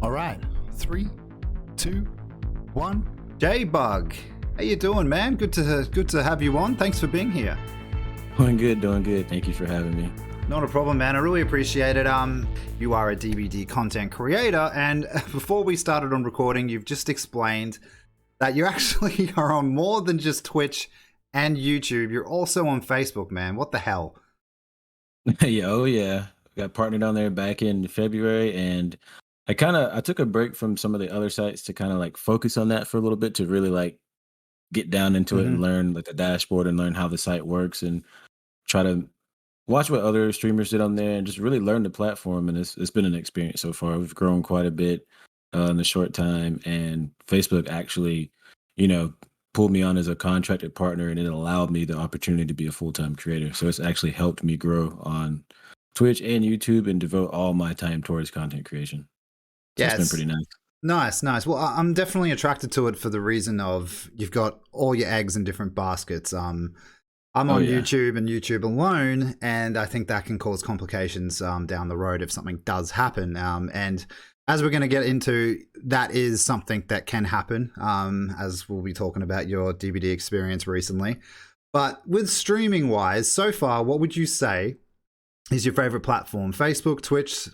All right, 3, 2, 1. Jbug, how you doing, man? Good to have you on. Thanks for being here. Doing good. Thank you for having me. Not a problem, man. I really appreciate it. You are a DVD content creator, and before we started on recording, you've just explained that you actually are on more than just Twitch and YouTube. You're also on Facebook, man. What the hell? Yeah. Got partnered on there back in February, and I took a break from some of the other sites to kind of like focus on that for a little bit to really like get down into it and learn like the dashboard and learn how the site works and try to watch what other streamers did on there and just really learn the platform. And it's been an experience so far. We've grown quite a bit in a short time, and Facebook actually, pulled me on as a contracted partner, and it allowed me the opportunity to be a full-time creator. So it's actually helped me grow on Twitch and YouTube and devote all my time towards content creation. So it's been pretty nice. Nice. Well, I'm definitely attracted to it for the reason of you've got all your eggs in different baskets. I'm on YouTube and YouTube alone, and I think that can cause complications down the road if something does happen. And as we're going to get into, that is something that can happen, as we'll be talking about your DVD experience recently. But with streaming-wise, so far, what would you say is your favorite platform? Facebook, Twitch,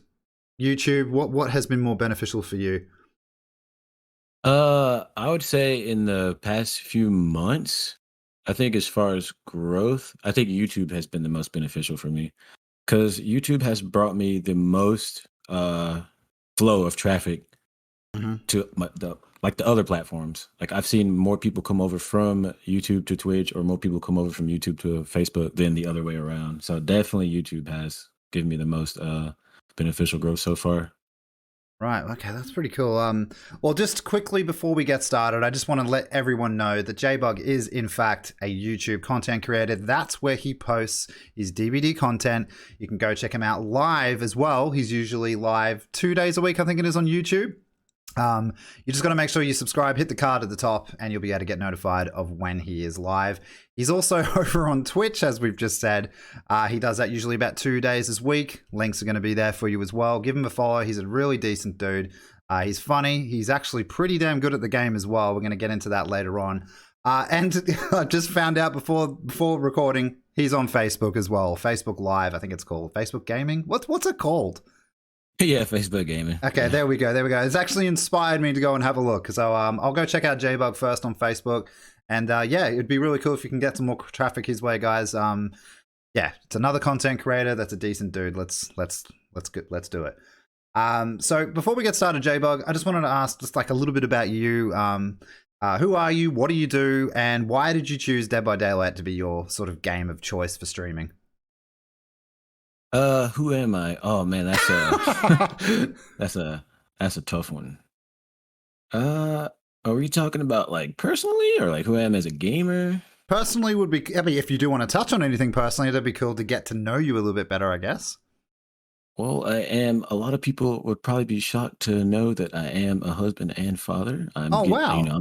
YouTube? What has been more beneficial for you? I would say in the past few months, I think as far as growth, I think YouTube has been the most beneficial for me because YouTube has brought me the most flow of traffic to the other platforms. Like I've seen more people come over from YouTube to Twitch, or more people come over from YouTube to Facebook than the other way around. So definitely YouTube has given me the most beneficial growth so far. Right. Okay, that's pretty cool. Well, just quickly before we get started, I just want to let everyone know that Jbug is in fact a YouTube content creator. That's where he posts his DVD content. You can go check him out live as well. He's usually live 2 days a week, I think it is, on YouTube. You just got to make sure you subscribe, hit the card at the top, and you'll be able to get notified of when he is live. He's also over on Twitch, as we've just said. He does that usually about 2 days this week. Links are going to be there for you as well. Give him a follow. He's a really decent dude. He's funny. He's actually pretty damn good at the game as well. We're going to get into that later on. And I just found out before recording, he's on Facebook as well. Facebook Live, I think it's called. Facebook Gaming? What's it called? Yeah, Facebook Gaming. Okay, there we go. It's actually inspired me to go and have a look. So I'll go check out Jbug first on Facebook. And it'd be really cool if you can get some more traffic his way, guys. It's another content creator that's a decent dude. Let's do it. So before we get started, Jbug, I just wanted to ask just like a little bit about you. Who are you? What do you do? And why did you choose Dead by Daylight to be your sort of game of choice for streaming? Who am I? Oh man, that's a tough one. Are we talking about like personally, or like who I am as a gamer? Personally would be, I mean, if you do want to touch on anything personally, that'd be cool to get to know you a little bit better, I guess. Well, I am. A lot of people would probably be shocked to know that I am a husband and father. Wow.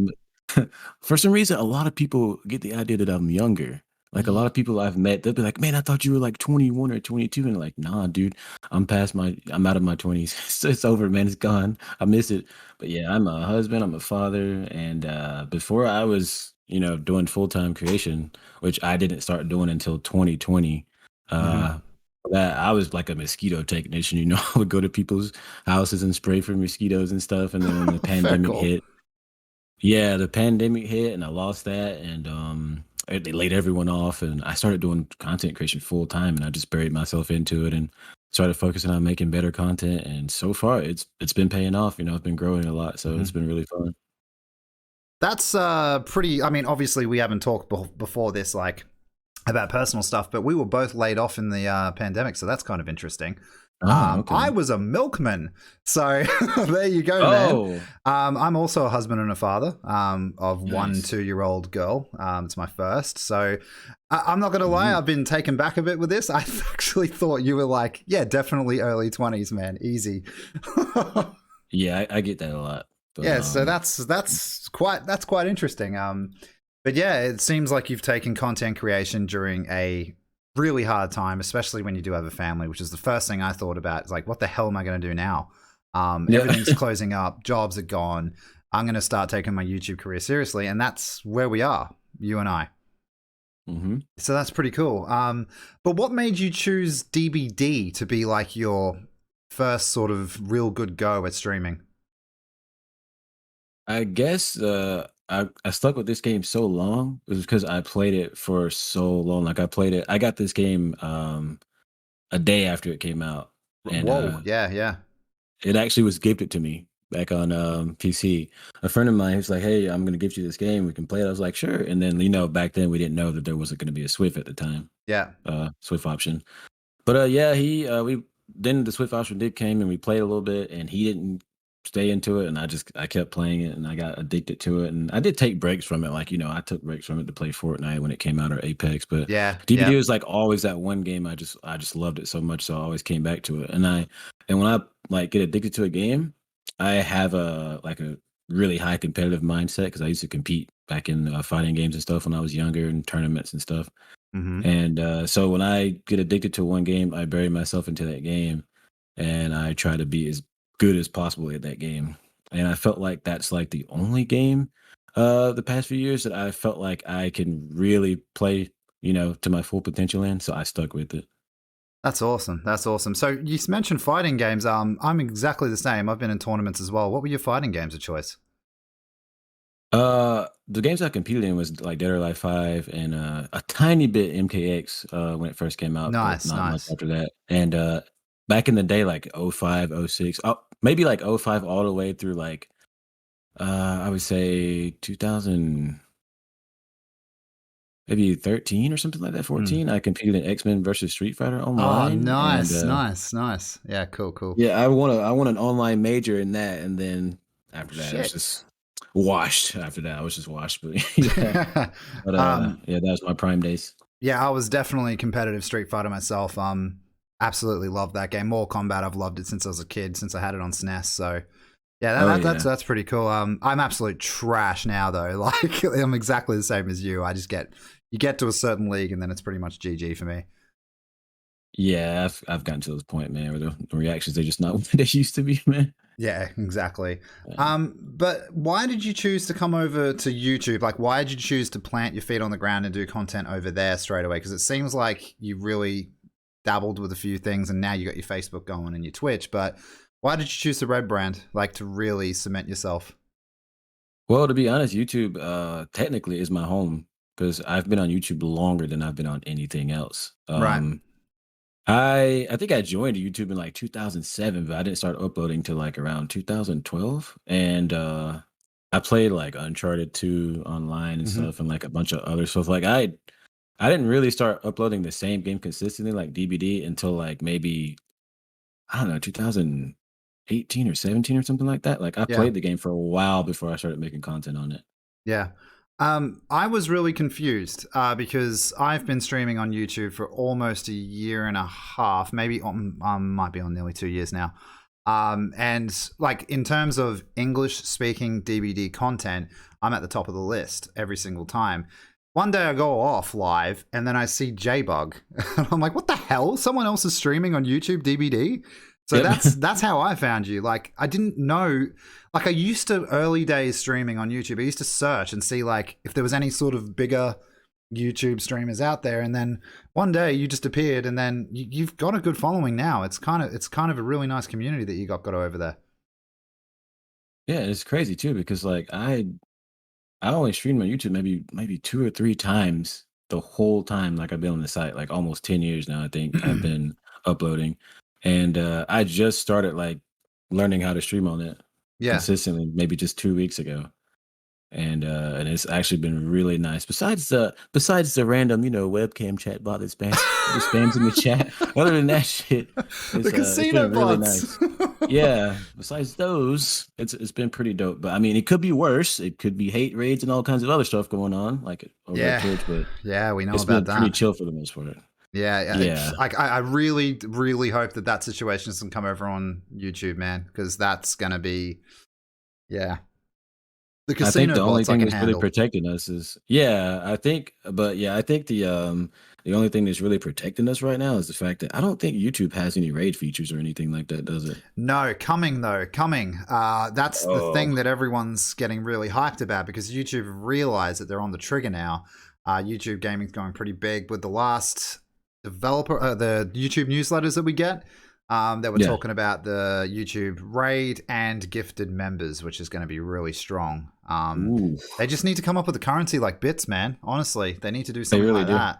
For some reason, a lot of people get the idea that I'm younger. Like a lot of people I've met, they'll be like, "Man, I thought you were like 21 or 22," and like, "Nah, dude, I'm out of my 20s. It's over, man. It's gone. I miss it." But yeah, I'm a husband. I'm a father, and before I was, doing full-time creation, which I didn't start doing until 2020. That I was like a mosquito technician. I would go to people's houses and spray for mosquitoes and stuff. And then when the pandemic hit, the pandemic hit, and I lost that, and they laid everyone off, and I started doing content creation full time, and I just buried myself into it and started focusing on making better content. And so far, it's been paying off. It's been growing a lot, so it's been really fun. That's pretty. I mean, obviously, we haven't talked before this, like about personal stuff, but we were both laid off in the pandemic, so that's kind of interesting. Okay. I was a milkman, so there you go, man. I'm also a husband and a father of Nice. 1 2-year-old girl. It's my first, so I'm not gonna lie, I've been taken back a bit with this. I actually thought you were like, definitely early 20s, man, easy. Yeah, I get that a lot. But, So that's quite interesting. But yeah, it seems like you've taken content creation during a really hard time, especially when you do have a family, which is the first thing I thought about. It's like, what the hell am I going to do now? Yeah. Everything's closing up. Jobs are gone. I'm going to start taking my YouTube career seriously. And that's where we are, you and I. hmm So that's pretty cool. But what made you choose DBD to be like your first sort of real good go at streaming? I guess I stuck with this game so long was because I played it for so long. Like I played it. I got this game a day after it came out, and Whoa. Yeah. Yeah. it actually was gifted to me back on PC. A friend of mine was like, "Hey, I'm gonna gift you this game. We can play it." I was like, "Sure." And then back then we didn't know that there wasn't going to be a Swift at the time, Yeah. Swift option. But yeah, he we then the Swift option did came and we played a little bit, and he didn't stay into it, and I kept playing it, and I got addicted to it, and I did take breaks from it, like I took breaks from it to play Fortnite when it came out or Apex, but Yeah. DBD Yeah. was like always that one game I just loved it so much, so I always came back to it, and when I like get addicted to a game, I have a really high competitive mindset because I used to compete back in fighting games and stuff when I was younger in tournaments and stuff. Mm-hmm. And so when I get addicted to one game, I bury myself into that game and I try to be as good as possible at that game. And I felt like that's like the only game the past few years that I felt like I can really play, to my full potential in. So I stuck with it. That's awesome. That's awesome. So you mentioned fighting games. I'm exactly the same. I've been in tournaments as well. What were your fighting games of choice? The games I competed in was like Dead or Alive 5 and a tiny bit MKX when it first came out, but Nice, not much nice. after that. And back in the day, like 05, 06, maybe like 05 all the way through like I would say 2000, maybe 13 or something like that, Mm. 14. I competed in X-Men versus Street Fighter Oh, online, and nice, nice, nice. Yeah, cool, cool. yeah, I won an online major in that, and then after that, it was Shit. just washed. After that, I was just washed. But yeah, but um, yeah, that was my prime days. yeah, I was definitely competitive Street Fighter myself. Absolutely loved that game. Mortal Kombat, I've loved it since I was a kid, since I had it on SNES. So yeah, Oh that's pretty cool. I'm absolute trash now though. Like I'm exactly the same as you. I just you get to a certain league and then it's pretty much GG for me. yeah, I've gotten to this point, man, where the reactions are just not what they used to be, man. Yeah, exactly. Yeah. But why did you choose to come over to YouTube? Like, why did you choose to plant your feet on the ground and do content over there straight away? Because it seems like you really dabbled with a few things, and now you got your Facebook going and your Twitch. But why did you choose the Red brand, like to really cement yourself? Well, to be honest, YouTube technically is my home because I've been on YouTube longer than I've been on anything else. Right. I think I joined YouTube in like 2007, but I didn't start uploading till like around 2012. And I played like Uncharted 2 online and Hmm. stuff and like a bunch of other stuff. Like I didn't really start uploading the same game consistently like DBD until like maybe I don't know, 2018 or 17 or something like that. Like I Yeah. played the game for a while before I started making content on it. Yeah. I was really confused because I've been streaming on YouTube for almost a year and a half, maybe might be on nearly 2 years now. And like in terms of English speaking DVD content, I'm at the top of the list every single time. One day I go off live and then I see Jbug. I'm like, what the hell? Someone else is streaming on YouTube DVD? So Yep. that's how I found you. Like I didn't know, like I used to early days streaming on YouTube. I used to search and see like if there was any sort of bigger YouTube streamers out there, and then one day you just appeared, and then you've got a good following now. It's kind of a really nice community that you got over there. Yeah, it's crazy too because like I only streamed on YouTube maybe 2 or 3 times the whole time, like, I've been on the site, like, almost 10 years now, I think I've been uploading, and, I just started, like, learning how to stream on it Yeah. consistently maybe just 2 weeks ago, and it's actually been really nice. Besides the random, webcam chat bot that spams in the chat, other than that shit, The it's casino been really bots. nice. Yeah, besides those, it's been pretty dope. But I mean, it could be worse. It could be hate raids and all kinds of other stuff going on, like over at Yeah. Twitch. But Yeah, we know it's about been pretty that. chill for the most part. Yeah, yeah. Yeah, I really, really hope that situation doesn't come over on YouTube, man, because that's gonna be, yeah. The I think casino the only bots I thing can that's really handle. protecting us is yeah. I think, but yeah, I think The only thing that's really protecting us right now is the fact that I don't think YouTube has any raid features or anything like that, does it? No, coming though, coming. That's the Oh, thing that everyone's getting really hyped about because YouTube realized that they're on the trigger now. YouTube gaming's going pretty big with the last the YouTube newsletters that we get. That we're yeah. talking about the YouTube raid and gifted members, which is going to be really strong. Ooh, They just need to come up with a currency like bits, man. Honestly, they need to do they something really like do. that.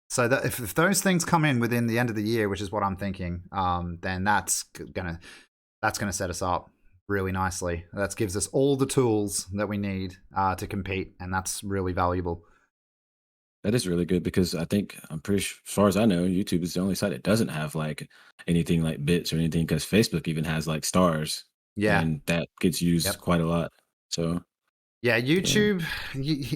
So that if those things come in within the end of the year, which is what I'm thinking, then that's gonna set us up really nicely. That gives us all the tools that we need to compete, and that's really valuable. That is really good because I'm pretty sure, as far as I know, YouTube is the only site that doesn't have like anything like bits or anything because Facebook even has like stars Yeah. and that gets used Yep. quite a lot. So, Yeah, yeah. YouTube.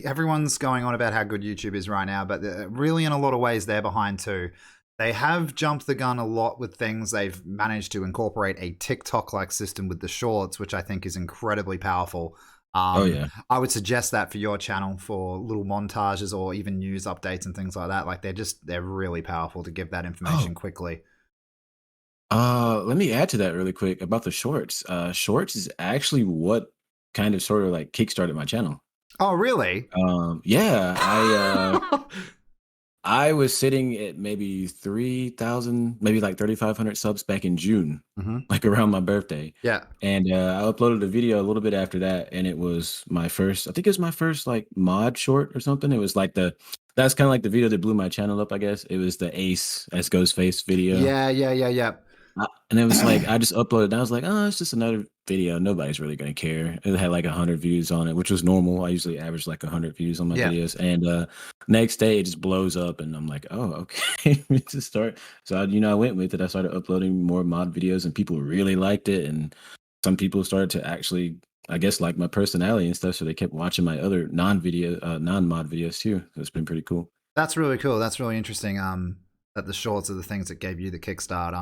Everyone's going on about how good YouTube is right now, but really, in a lot of ways, they're behind too. They have jumped the gun a lot with things. They've managed to incorporate a TikTok-like system with the shorts, which I think is incredibly powerful. Oh, yeah. I would suggest that for your channel for little montages or even news updates and things like that. Like they're really powerful to give that Oh, information quickly. let me add to that really quick about the shorts. Shorts is actually what kind of sort of like kickstarted my channel. Oh, really? Yeah, I was sitting at maybe 3,000, maybe like 3,500 subs back in June, Hmm. like around my birthday. Yeah. And I uploaded a video a little bit after that, and it was my first, I think it was my first like mod short or something. It was like that's kind of like the video that blew my channel up, I guess. It was the Ace as Ghostface video. Yeah. Yeah. Yeah. Yeah. And it was like I just uploaded and I was like, "Oh, it's just another video. Nobody's really gonna care." It had like 100 views on it, which was normal. I usually average like 100 views on my Yeah. videos. And next day it just blows up and I'm like, "Oh, okay." To start. So I went with it. I started uploading more mod videos and people really liked it. And some people started to actually, I guess, like my personality and stuff. So they kept watching my other non-mod videos too. So it's been pretty cool. That's really cool. That's really interesting. That the shorts are the things that gave you the kickstart.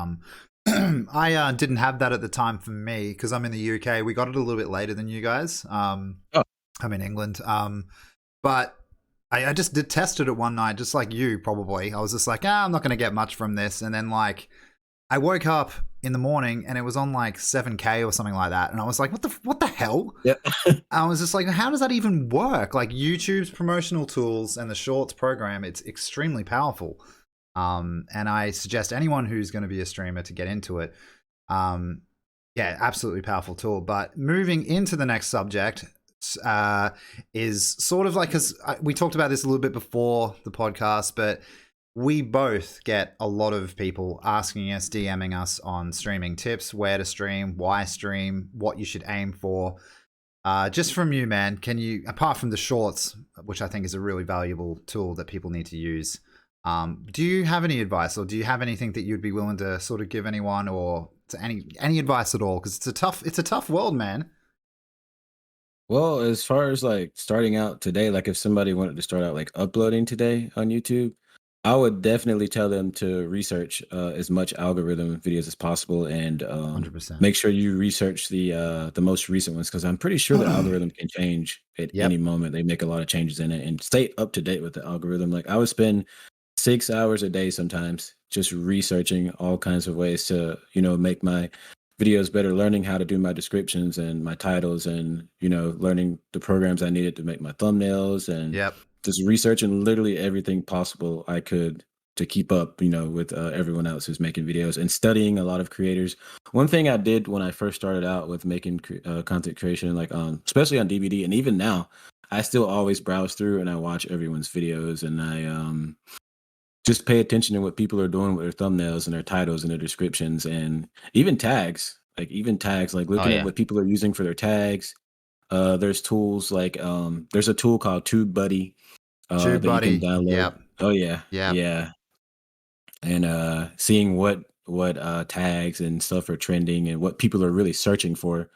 I didn't have that at the time for me because I'm in the UK. We got it a little bit later than you guys. Oh, I'm in England. But I just did tested it one night, just like you probably. I was just like, I'm not going to get much from this. And then like I woke up in the morning and it was on like 7K or something like that, and I was like, what the hell? yeah. I was just like, how does that even work? Like YouTube's promotional tools and the Shorts program, it's extremely powerful. And I suggest anyone who's going to be a streamer to get into it. Yeah, absolutely powerful tool. But moving into the next subject is sort of like, because we talked about this a little bit before the podcast, but we both get a lot of people asking us, DMing us on streaming tips, where to stream, why stream, what you should aim for. Just from you, man, can you, apart from the shorts, which I think is a really valuable tool that people need to use, do you have any advice, or do you have anything that you'd be willing to sort of give anyone, or to any advice at all? Because it's a tough world, man. Well, as far as like starting out today, like if somebody wanted to start out like uploading today on YouTube, I would definitely tell them to research as much algorithm videos as possible and 100%. make sure you research the most recent ones because I'm pretty sure the algorithm can change at any Yep. moment. They make a lot of changes in it and stay up to date with the algorithm. Like I would spend 6 hours a day sometimes just researching all kinds of ways to make my videos better, learning how to do my descriptions and my titles and learning the programs I needed to make my thumbnails and Yep. just researching literally everything possible I could to keep up with everyone else who's making videos and studying a lot of creators. One thing I did when I first started out with making content creation, like especially on DVD and even now, I still always browse through and I watch everyone's videos and I just pay attention to what people are doing with their thumbnails and their titles and their descriptions and even tags. Like Oh looking at yeah. what people are using for their tags. There's tools like there's a tool called TubeBuddy Tube that you can buddy. download. Yep. Oh yeah, Yep. yeah. And seeing what tags and stuff are trending and what people are really searching for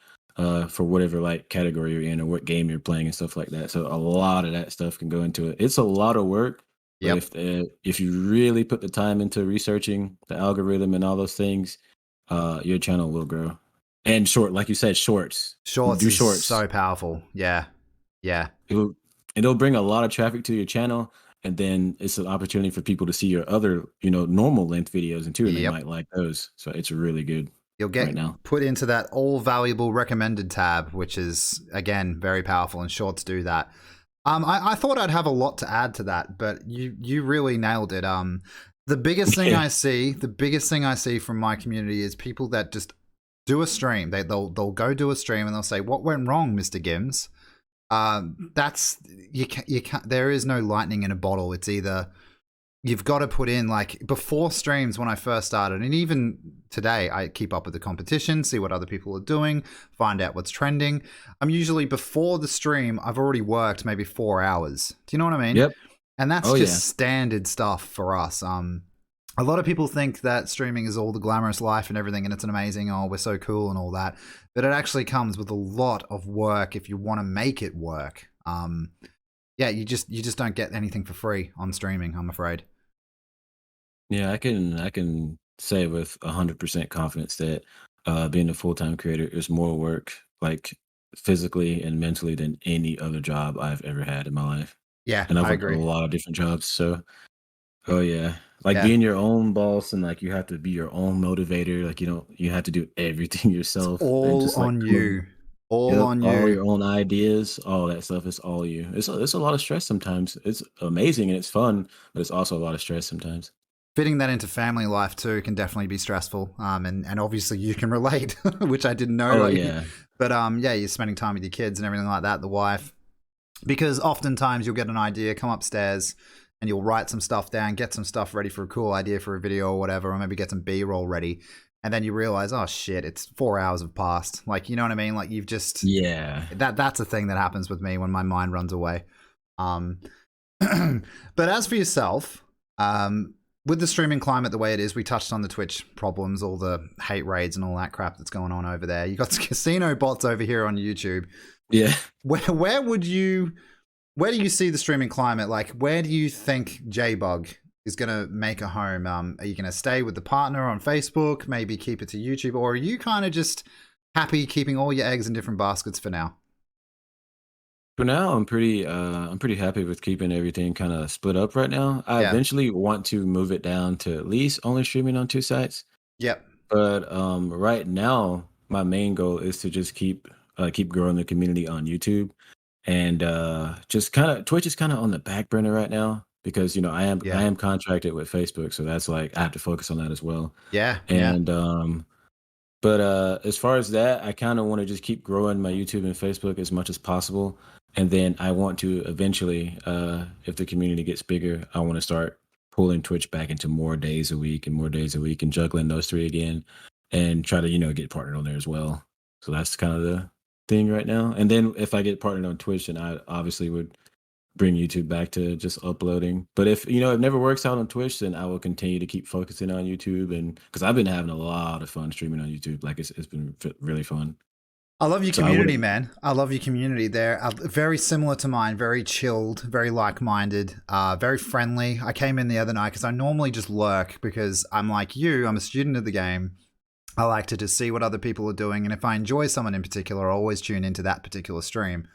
whatever like category you're in or what game you're playing and stuff like that. So a lot of that stuff can go into it. It's a lot of work, but Yep. if you really put the time into researching the algorithm and all those things, your channel will grow. And like you said, shorts. Shorts Do is shorts. so powerful. Yeah. Yeah. It'll it'll bring a lot of traffic to your channel. and then it's an opportunity for people to see your other, normal length videos and too, and they Yep. might like those. So it's really good You'll right get now. put into that all valuable recommended tab, which is again very powerful, and shorts do that. I thought I'd have a lot to add to that, but you really nailed it. The biggest thing Yeah. I see from my community is people that just do a stream. They'll go do a stream and they'll say, "What went wrong, MrGimms?" That's you can't. There is no lightning in a bottle. It's either you've got to put in, like, before streams when I first started, and even today, I keep up with the competition, see what other people are doing, find out what's trending. I'm usually, before the stream, I've already worked maybe 4 hours. Do you know what I mean? Yep. And that's Oh yeah. just standard stuff for us. A lot of people think that streaming is all the glamorous life and everything, and it's an amazing, oh, we're so cool and all that. But it actually comes with a lot of work if you want to make it work. Yeah, you just don't get anything for free on streaming, I'm afraid. Yeah, I can say with 100% confidence that being a full-time creator is more work, like physically and mentally, than any other job I've ever had in my life. Yeah, And I've I worked a agree. lot of different jobs. So, oh yeah, like Yeah, being your own boss, and like you have to be your own motivator. Like you have to do everything it's yourself and all just like on come up with, you. All yep, on all you. your own ideas, all that stuff is all you. It's a lot of stress sometimes. It's amazing and it's fun, but it's also a lot of stress sometimes. Fitting that into family life too can definitely be stressful. And obviously you can relate, which I didn't know. Oh Like, yeah. but yeah, you're spending time with your kids and everything like that, the wife. Because oftentimes you'll get an idea, come upstairs, and you'll write some stuff down, get some stuff ready for a cool idea for a video or whatever, or maybe get some B-roll ready. And then you realize, oh shit, it's 4 hours have passed. Like, you know what I mean? Like, you've just Yeah. that's a thing that happens with me when my mind runs away. Um, but as for yourself, with the streaming climate the way it is, we touched on the Twitch problems, all the hate raids and all that crap that's going on over there. You got casino bots over here on YouTube. Yeah. Where would you where do you see the streaming climate? Like, where do you think Jbug is going to make a home? Are you going to stay with the partner on Facebook, maybe keep it to YouTube, or are you kind of just happy keeping all your eggs in different baskets for now? For now, I'm pretty happy with keeping everything kind of split up right now. I Yeah. eventually want to move it down to at least only streaming on two sites. Yep. But right now, my main goal is to just keep growing the community on YouTube, and just kind of Twitch is kind of on the back burner right now because I Yeah. am contracted with Facebook, so that's like I have to focus on that as well. Yeah. Yeah. And but as far as that, I kind of want to just keep growing my YouTube and Facebook as much as possible. And then I want to eventually, if the community gets bigger, I want to start pulling Twitch back into more days a week and more days a week and juggling those three again and try to, get partnered on there as well. So that's kind of the thing right now. And then if I get partnered on Twitch, then I obviously would bring YouTube back to just uploading. But if it never works out on Twitch, then I will continue to keep focusing on YouTube, and because I've been having a lot of fun streaming on YouTube, like it's been really fun. I love your So I community, wouldn't. man. I love your community. They're very similar to mine, very chilled, very like minded, very friendly. I came in the other night because I normally just lurk because I'm like you, I'm a student of the game. I like to just see what other people are doing. And if I enjoy someone in particular, I always tune into that particular stream.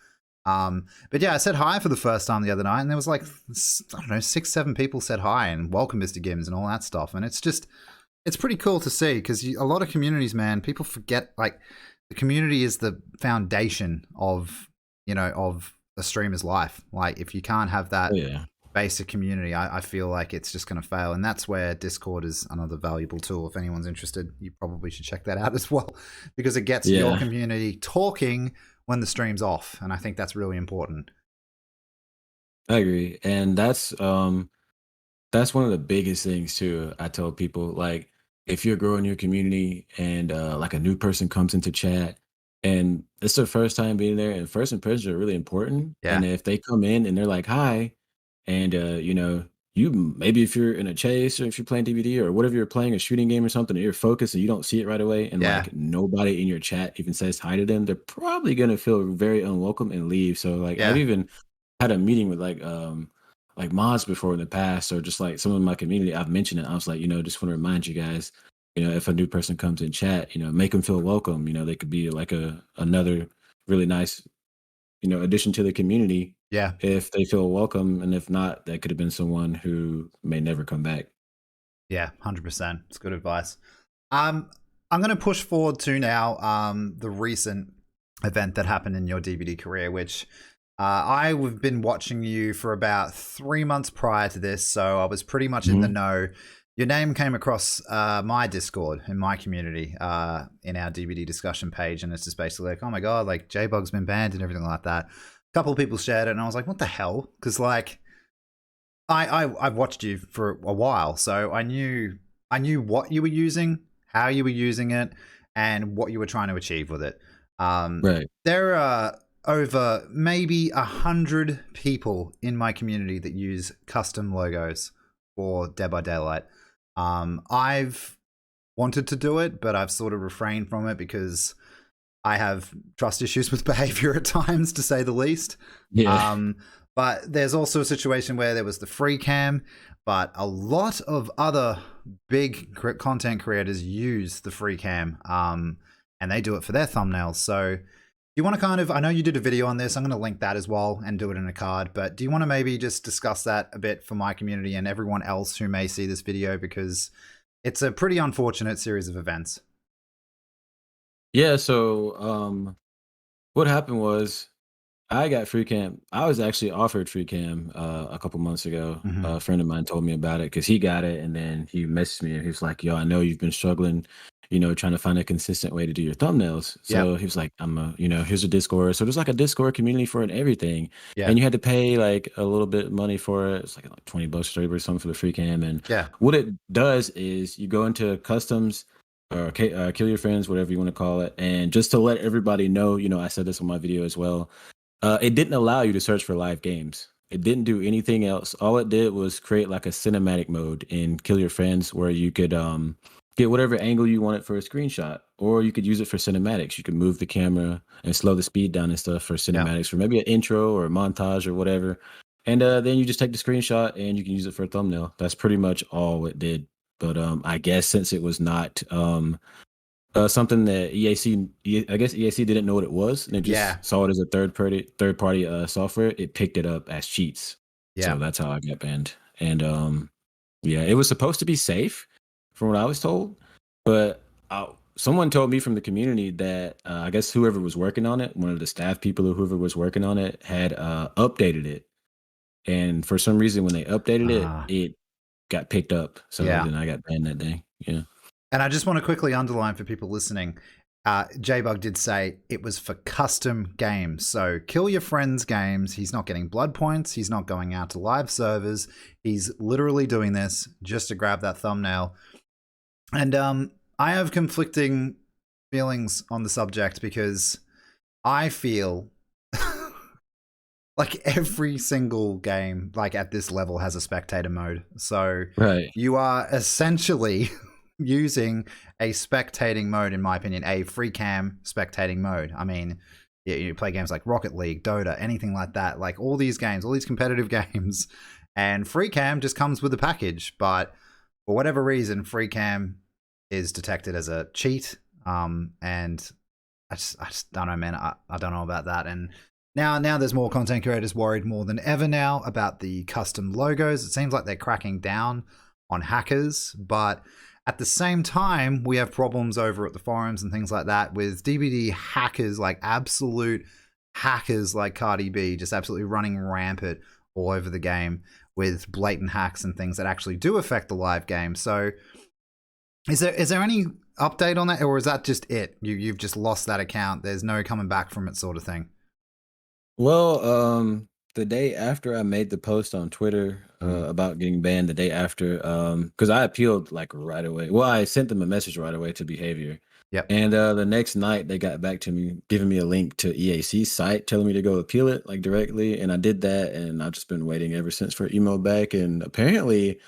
But yeah, I said hi for the first time the other night, and there was like, I don't know, 6, 7 people said hi and welcome MrGimms and all that stuff. And it's pretty cool to see because a lot of communities, man, people forget, like, the community is the foundation of, of a streamer's life. Like, if you can't have Oh that yeah, basic community, I feel like it's just going to fail. And that's where Discord is another valuable tool. If anyone's interested, you probably should check that out as well, because it gets your yeah, community talking when the stream's off. And I think that's really important. I agree, and that's one of the biggest things too. I tell people, like, if you're growing your community and like a new person comes into chat and it's their first time being there, and first impressions are really important. Yeah. And if they come in and they're like, "Hi," and maybe if you're in a chase or if you're playing DVD or whatever, you're playing a shooting game or something, and you're focused and you don't see it right away, and Yeah. like nobody in your chat even says hi to them, they're probably gonna feel very unwelcome and leave. So like I've Yeah. even had a meeting with like mods before in the past, or just like some of my community. I've mentioned it. I was like, just want to remind you guys, if a new person comes in chat, make them feel welcome. They could be like another really nice, addition to the community. Yeah. if they feel welcome, and if not, that could have been someone who may never come back. Yeah, 100%. It's good advice. I'm going to push forward to now the recent event that happened in your DVD career, which I've been watching you for about 3 months prior to this, so I was pretty much in the Mhm. know. Your name came across my Discord in my community in our DVD discussion page, and it's just basically like, oh my god, like Jbug's been banned and everything like that. A couple of people shared it, and I was like, what the hell? Because like I've watched you for a while, so I knew what you were using, how you were using it, and what you were trying to achieve with it. Right. There are over maybe 100 people in my community that use custom logos for Dead by Daylight. I've wanted to do it, but I've sort of refrained from it because I have trust issues with behavior at times, to say the least. Yeah. But there's also a situation where there was the free cam, but a lot of other big content creators use the free cam, and they do it for their thumbnails. So you want to kind of, I know you did a video on this. I'm going to link that as well and do it in a card. But do you want to maybe just discuss that a bit for my community and everyone else who may see this video, because it's a pretty unfortunate series of events. Yeah, so, what happened was I got free cam. I was actually offered free cam a couple months ago. Mm-hmm. A friend of mine told me about it because he got it, and then he messaged me and he was like, "Yo, I know you've been struggling, trying to find a consistent way to do your thumbnails." So Yep. he was like, here's a Discord." So there's like a Discord community for it and everything, Yeah. and you had to pay like a little bit of money for it. It's like $20, 30 or something for the free cam. And Yeah. what it does is you go into customs or kill your friends, whatever you want to call it, and just to let everybody know, I said this on my video as well, it didn't allow you to search for live games. It didn't do anything else. All it did was create like a cinematic mode in Kill Your Friends where you could get whatever angle you wanted for a screenshot, or you could use it for cinematics. You could move the camera and slow the speed down and stuff for Yeah. cinematics, for maybe an intro or a montage or whatever. And then you just take the screenshot and you can use it for a thumbnail. That's pretty much all it did. But I guess since it was not something that I guess EAC didn't know what it was, and it Yeah. just saw it as a third party software. It picked it up as cheats, so Yeah. that's how I got banned. And yeah, it was supposed to be safe, from what I was told, but someone told me from the community that I guess whoever was working on it, one of the staff people or whoever was working on it, had updated it, and for some reason when they updated it, Uh, it got picked up. So yeah. then I got banned that day. Yeah. And I just want to quickly underline for people listening, Jbug did say it was for custom games. So Kill Your Friends games, he's not getting blood points. He's not going out to live servers. He's literally doing this just to grab that thumbnail. And I have conflicting feelings on the subject because I feel like every single game, like at this level, has a spectator mode. So Right. you are essentially using a spectating mode, in my opinion, a free cam spectating mode. I mean, you play games like Rocket League, Dota, anything like that. Like all these games, all these competitive games, and free cam just comes with the package. But for whatever reason, free cam is detected as a cheat. And I just don't know, man. I don't know about that. And now there's more content creators worried more than ever now about the custom logos. It seems like they're cracking down on hackers, but at the same time, we have problems over at the forums and things like that with DVD hackers, like absolute hackers like Cardi B, just absolutely running rampant all over the game with blatant hacks and things that actually do affect the live game. So is there any update on that, or is that just it? You've just lost that account. There's no coming back from it, sort of thing. Well, the day after I made the post on Twitter Mm. about getting banned, the day after, because I appealed like right away. Well, I sent them a message right away to behavior, Yep. and the next night they got back to me, giving me a link to EAC's site, telling me to go appeal it like directly, and I did that, and I've just been waiting ever since for email back, and apparently.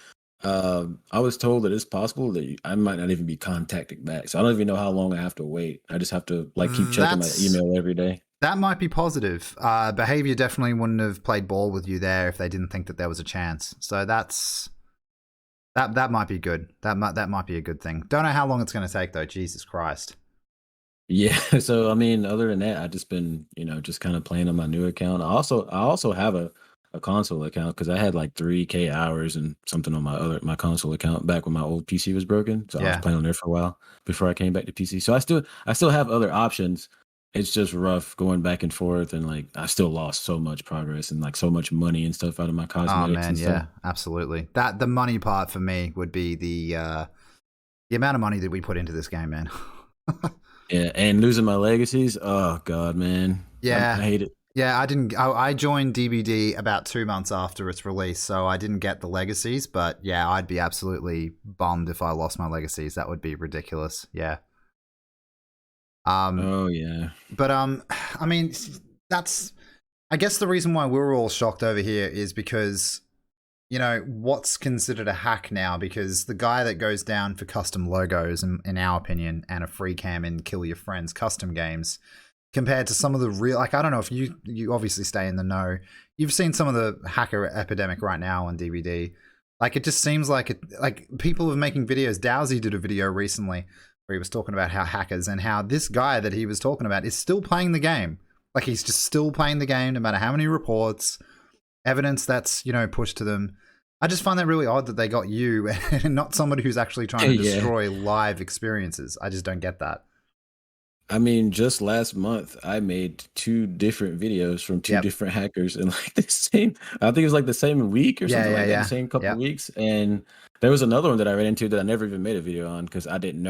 I was told that it's possible that I might not even be contacted back. So I don't even know how long I have to wait. I just have to like keep checking my That's email every day. That might be positive. Behavior definitely wouldn't have played ball with you there if they didn't think that there was a chance. So that might be good. That might be a good thing. Don't know how long it's going to take though. Jesus Christ. Yeah. So I mean, other than that, I just been, just kind of playing on my new account. I also have a console account because I had like 3K hours and something on my console account back when my old PC was broken. So I was Yeah. playing on there for a while before I came back to PC. So I still have other options. It's just rough going back and forth, and like I still lost so much progress and like so much money and stuff out of my Oh cosmetics man, and stuff. yeah, absolutely. That the money part for me would be the amount of money that we put into this game, man. Yeah, and losing my legacies. Oh God, man, I Yeah. hate it. Yeah, I didn't. I joined DBD about 2 months after its release, so I didn't get the legacies. But yeah, I'd be absolutely bummed if I lost my legacies. That would be ridiculous. Yeah. Um. Oh yeah. But I mean, that's. I guess the reason why we're all shocked over here is because what's considered a hack now, because the guy that goes down for custom logos, in our opinion, and a free cam in Kill Your Friends custom games, compared to some of the real, like, I don't know if you obviously stay in the know, you've seen some of the hacker epidemic right now on DVD. Like, it just seems like people are making videos. Dowsy did a video recently where he was talking about how hackers, and how this guy that he was talking about is still playing the game. Like, he's just still playing the game no matter how many reports, evidence that's pushed to them. I just find that really odd that they got you and not somebody who's actually trying to Yeah. destroy live experiences. I just don't get that. I mean, just last month, I made two different videos from two Yep. different hackers in like the same, I think it was like the same week or Yeah, something yeah, like that, the yeah. same couple Yep. weeks. And there was another one that I ran into that I never even made a video on because I didn't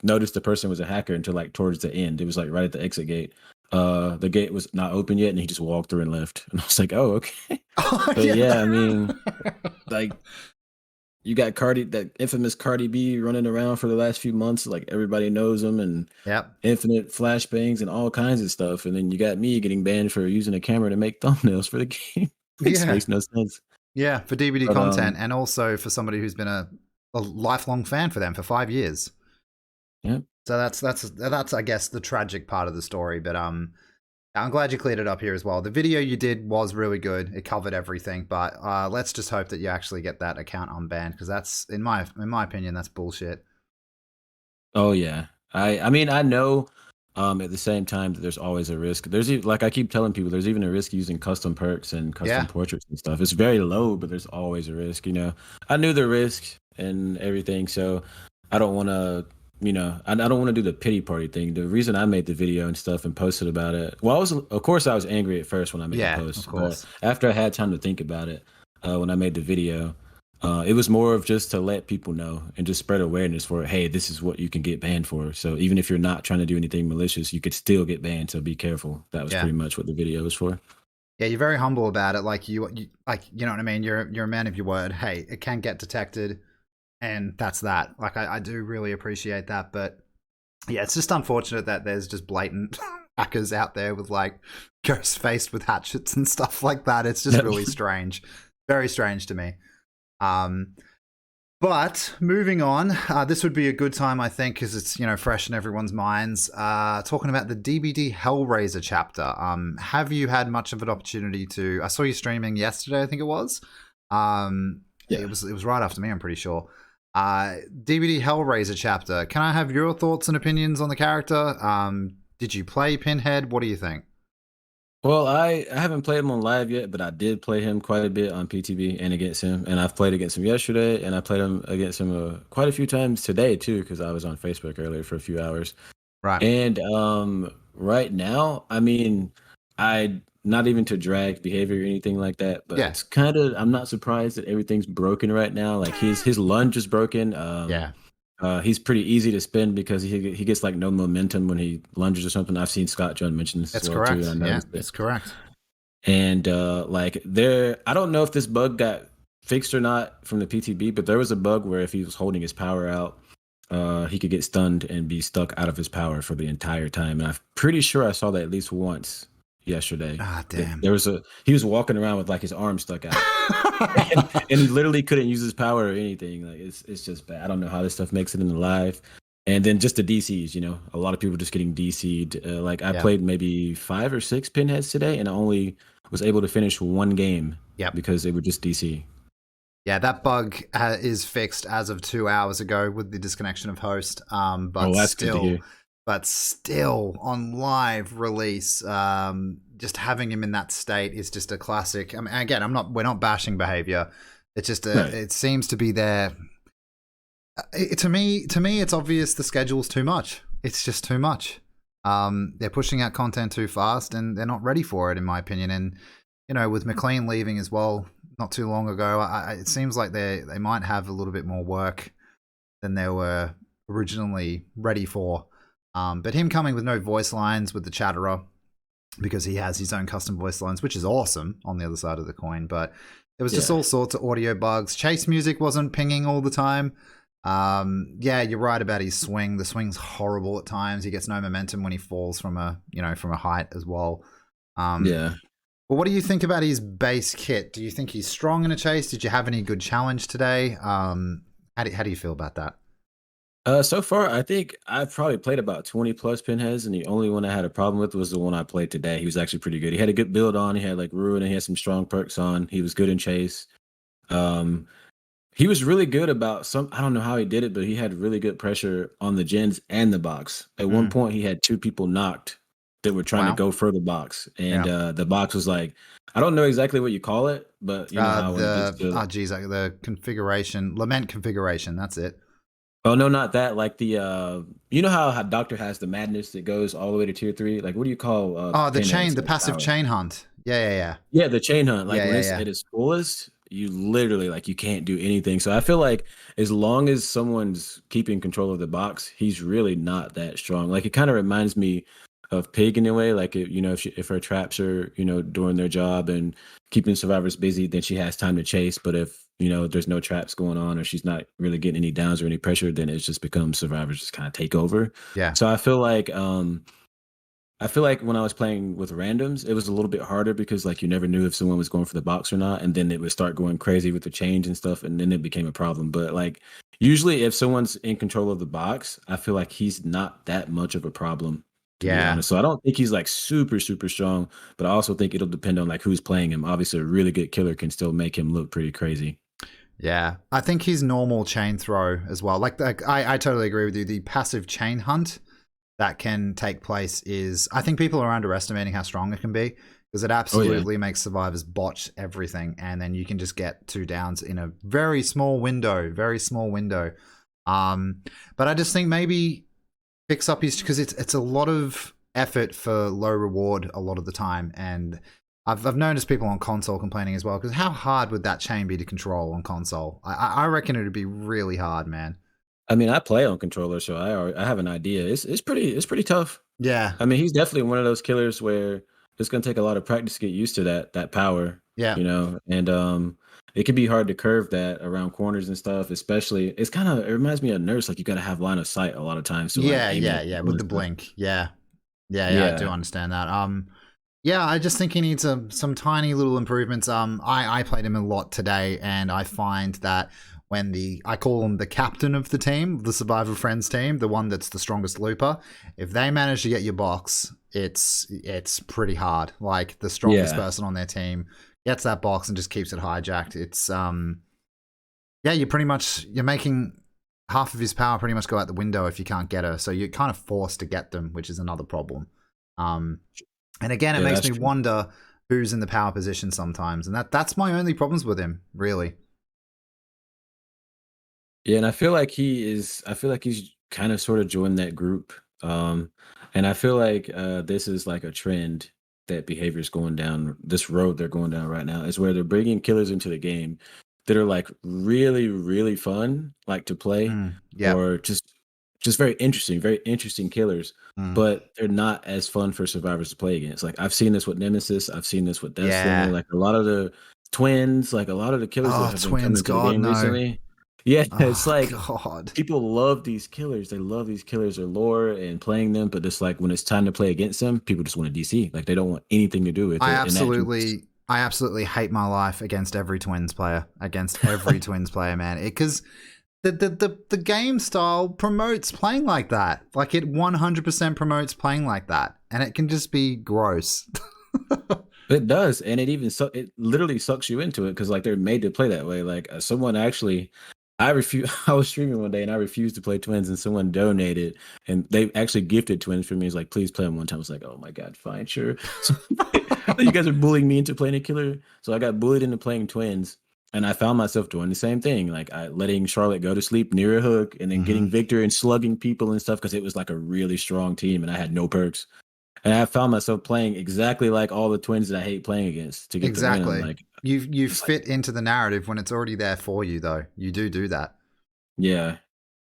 notice the person was a hacker until like towards the end. It was like right at the exit gate. The gate was not open yet, and he just walked through and left. And I was like, oh, okay. Oh, But yeah. yeah, I mean, like you got that infamous Cardi B running around for the last few months, like everybody knows him, and Yep. infinite flashbangs and all kinds of stuff. And then you got me getting banned for using a camera to make thumbnails for the game. It just Yeah. makes no sense. Yeah. For DVD But content, and also for somebody who's been a lifelong fan for them for 5 years. yeah. So that's I guess the tragic part of the story. But I'm glad you cleared it up here as well. The video you did was really good. It covered everything. But let's just hope that you actually get that account unbanned, because that's in my opinion, that's bullshit. Oh yeah. I mean I know at the same time that there's always a risk. Like I keep telling people, there's even a risk using custom perks and custom Yeah. portraits and stuff. It's very low, but there's always a risk. I knew the risk and everything, so I don't want to, I don't want to do the pity party thing. The reason I made the video and stuff and posted about it, well, of course I was angry at first when I made the Yeah. Of post, but course. after I had time to think about it, when I made the video, it was more of just to let people know and just spread awareness for, hey, this is what you can get banned for. So even if you're not trying to do anything malicious, you could still get banned. So be careful. That was Yeah. pretty much what the video was for. Yeah, you're very humble about it. Like you like, you know what I mean. You're a man of your word. Hey, it can get detected, and that's that. Like, I do really appreciate that. But yeah, it's just unfortunate that there's just blatant hackers out there with like ghost faced with hatchets and stuff like that. It's just really strange, very strange to me. Um, but moving on, this would be a good time, I think, because it's fresh in everyone's minds. Talking about the DBD Hellraiser chapter. Have you had much of an opportunity to? I saw you streaming yesterday, I think it was. Yeah. It was right after me, I'm pretty sure. DBD Hellraiser chapter. Can I have your thoughts and opinions on the character? Did you play Pinhead? What do you think? Well, I haven't played him on live yet, but I did play him quite a bit on PTB and against him. And I've played against him yesterday, and I played him against him quite a few times today too, because I was on Facebook earlier for a few hours. Right. And right now, I mean, I not even to drag behavior or anything like that, but Yeah. it's kind of I'm not surprised that everything's broken right now. Like his lunge is broken. Yeah. He's pretty easy to spin because he gets like no momentum when he lunges or something. I've seen Scott John mention this That's as well too, correct. and I Yeah, noticed it. it's correct. And like I don't know if this bug got fixed or not from the PTB, but there was a bug where if he was holding his power out, he could get stunned and be stuck out of his power for the entire time. And I'm pretty sure I saw that at least once yesterday. Ah, damn. He was walking around with like his arm stuck out. And he literally couldn't use his power or anything. Like it's just bad. I don't know how this stuff makes it in the live. And then just the DCs, a lot of people just getting DC'd. Like I Yeah. played maybe 5 or 6 pinheads today, and I only was able to finish one game. Yep. Because they were just DC. Yeah, that bug is fixed as of 2 hours ago with the disconnection of host. But Oh, that's good to still, hear. but still on live release, just having him in that state is just a classic. I mean, again, we're not bashing behavior. It's just Right. it seems to be there. To me, it's obvious the schedule's too much. It's just too much. They're pushing out content too fast, and they're not ready for it, in my opinion. And with McLean leaving as well not too long ago, it seems like they might have a little bit more work than they were originally ready for. But him coming with no voice lines with the Chatterer, because he has his own custom voice lines, which is awesome on the other side of the coin. But there was just all sorts of audio bugs. Chase music wasn't pinging all the time. Yeah, you're right about his swing. The swing's horrible at times. He gets no momentum when he falls from a height as well. Yeah. But what do you think about his base kit? Do you think he's strong in a chase? Did you have any good challenge today? How do you feel about that? So far, I think I've probably played about 20 plus pinheads, and the only one I had a problem with was the one I played today. He was actually pretty good. He had a good build on. He had like Ruin, and he had some strong perks on. He was good in chase. He was really good about I don't know how he did it, but he had really good pressure on the gens and the box. At one point, he had 2 people knocked that were trying to go for the box. And the box was like, I don't know exactly what you call it, but you know how the configuration, lament configuration, that's it. Oh no, not that. Like the you know how Doctor has the madness that goes all the way to tier 3? Like what do you call the passive chain hunt. Yeah, the chain hunt. Like when it's at its fullest, you literally like you can't do anything. So I feel like as long as someone's keeping control of the box, he's really not that strong. Like it kind of reminds me of Pig in a way. Like if her traps are doing their job and keeping survivors busy, then she has time to chase. But if there's no traps going on or she's not really getting any downs or any pressure, then it just becomes survivors just kind of take over. Yeah. So I feel like when I was playing with randoms, it was a little bit harder because like you never knew if someone was going for the box or not, and then it would start going crazy with the change and stuff, and then it became a problem. But like usually if someone's in control of the box, I feel like he's not that much of a problem. To be honest. So I don't think he's like super, super strong, but I also think it'll depend on like who's playing him. Obviously, a really good killer can still make him look pretty crazy. Yeah, I think his normal chain throw as well. Like I totally agree with you. The passive chain hunt that can take place is, I think people are underestimating how strong it can be, because it absolutely makes survivors botch everything, and then you can just get 2 downs in a very small window. But I just think maybe fix up his, because it's a lot of effort for low reward a lot of the time, and I've noticed people on console complaining as well, because how hard would that chain be to control on console? I reckon it would be really hard, man. I mean, I play on controller, so I have an idea. It's pretty tough. Yeah. I mean, he's definitely one of those killers where it's gonna take a lot of practice to get used to that power. Yeah. And it can be hard to curve that around corners and stuff. Especially, it reminds me of Nurse. Like you got to have line of sight a lot of times. So yeah, with the blink. Yeah, I do understand that. Yeah, I just think he needs some tiny little improvements. I played him a lot today, and I find that when I call him the captain of the team, the Survivor Friends team, the one that's the strongest looper, if they manage to get your box, it's pretty hard. Like the strongest person on their team gets that box and just keeps it hijacked. It's you're making half of his power pretty much go out the window if you can't get her. So you're kind of forced to get them, which is another problem. And again, it makes me wonder who's in the power position sometimes, and that's my only problems with him, really. Yeah, and I feel like he's kind of sort of joined that group. And I feel like this is like a trend that behavior's going down, this road they're going down right now, is where they're bringing killers into the game that are like really, really fun, like to play, or just very interesting killers, but they're not as fun for survivors to play against. Like I've seen this with Nemesis, I've seen this with Deathslinger, like a lot of the twins, like a lot of the killers that have been coming to the game recently. Yeah, it's like people love these killers. They love these killers, their lore and playing them, but it's like when it's time to play against them, people just want to DC. Like they don't want anything to do with it. I absolutely hate my life against every Twins player, man. Because the game style promotes playing like that. Like it 100% promotes playing like that, and it can just be gross. It does, and it literally sucks you into it because like they're made to play that way. Like someone actually I refuse. I was streaming one day and I refused to play twins, and someone donated, and they actually gifted twins for me. It's like, please play them one time. I was like, oh my god, fine, sure. So you guys are bullying me into playing a killer, so I got bullied into playing twins, and I found myself doing the same thing, like letting Charlotte go to sleep near a hook, and then Hmm. getting Victor and slugging people and stuff because it was like a really strong team, and I had no perks, and I found myself playing exactly like all the twins that I hate playing against to get the win. I'm Exactly. like, You it's like, fit into the narrative when it's already there for you, though. You do that. yeah.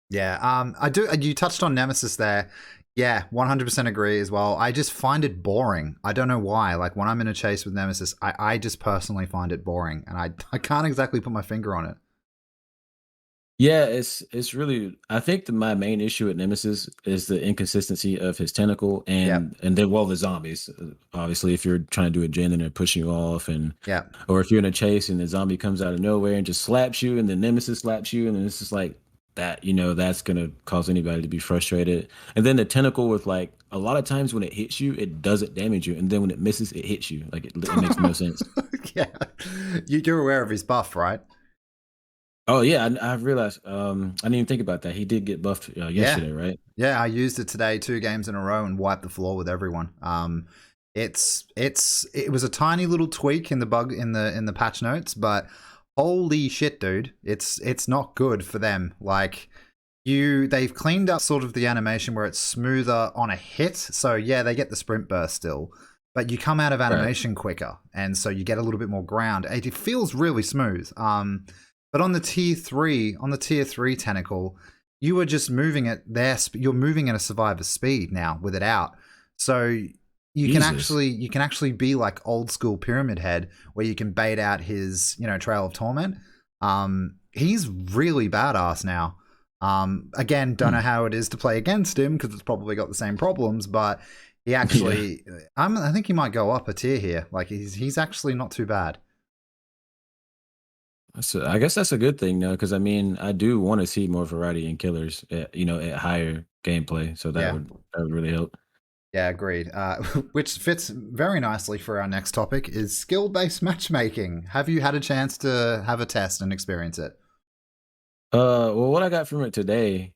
Yeah. I do. You touched on Nemesis there. Yeah, 100% agree as well. I just find it boring. I don't know why. Like when I'm in a chase with Nemesis, I just personally find it boring, and I can't exactly put my finger on it. Yeah, it's really. I think my main issue with Nemesis is the inconsistency of his tentacle, Yep. and then well the zombies. Obviously, if you're trying to do a gen and they're pushing you off, and Yep. or if you're in a chase and the zombie comes out of nowhere and just slaps you, and the Nemesis slaps you, and then it's just like that. That's gonna cause anybody to be frustrated. And then the tentacle with like a lot of times when it hits you, it doesn't damage you, and then when it misses, it hits you. Like it makes no sense. Yeah. You're aware of his buff, right? Oh yeah, I realized. I didn't even think about that. He did get buffed Yeah. yesterday, right? Yeah, I used it today 2 games in a row and wiped the floor with everyone. It was a tiny little tweak in the bug in the patch notes, but holy shit, dude, it's not good for them. Like they've cleaned up sort of the animation where it's smoother on a hit. So yeah, they get the sprint burst still, but you come out of Right. animation quicker, and so you get a little bit more ground. It feels really smooth. But on the tier three tentacle, you are just moving at you're moving at a survivor's speed now with it out. So Jesus. you can actually be like old school Pyramid Head, where you can bait out his Trail of Torment. He's really badass now. Again, don't know Hmm. how it is to play against him because it's probably got the same problems, but he Yeah. actually, I think he might go up a tier here. Like he's actually not too bad. I guess that's a good thing, though, because I mean, I do want to see more variety in killers, at higher gameplay. So Yeah. that would really help. Yeah, agreed. Which fits very nicely for our next topic is skill-based matchmaking. Have you had a chance to have a test and experience it? Well, what I got from it today,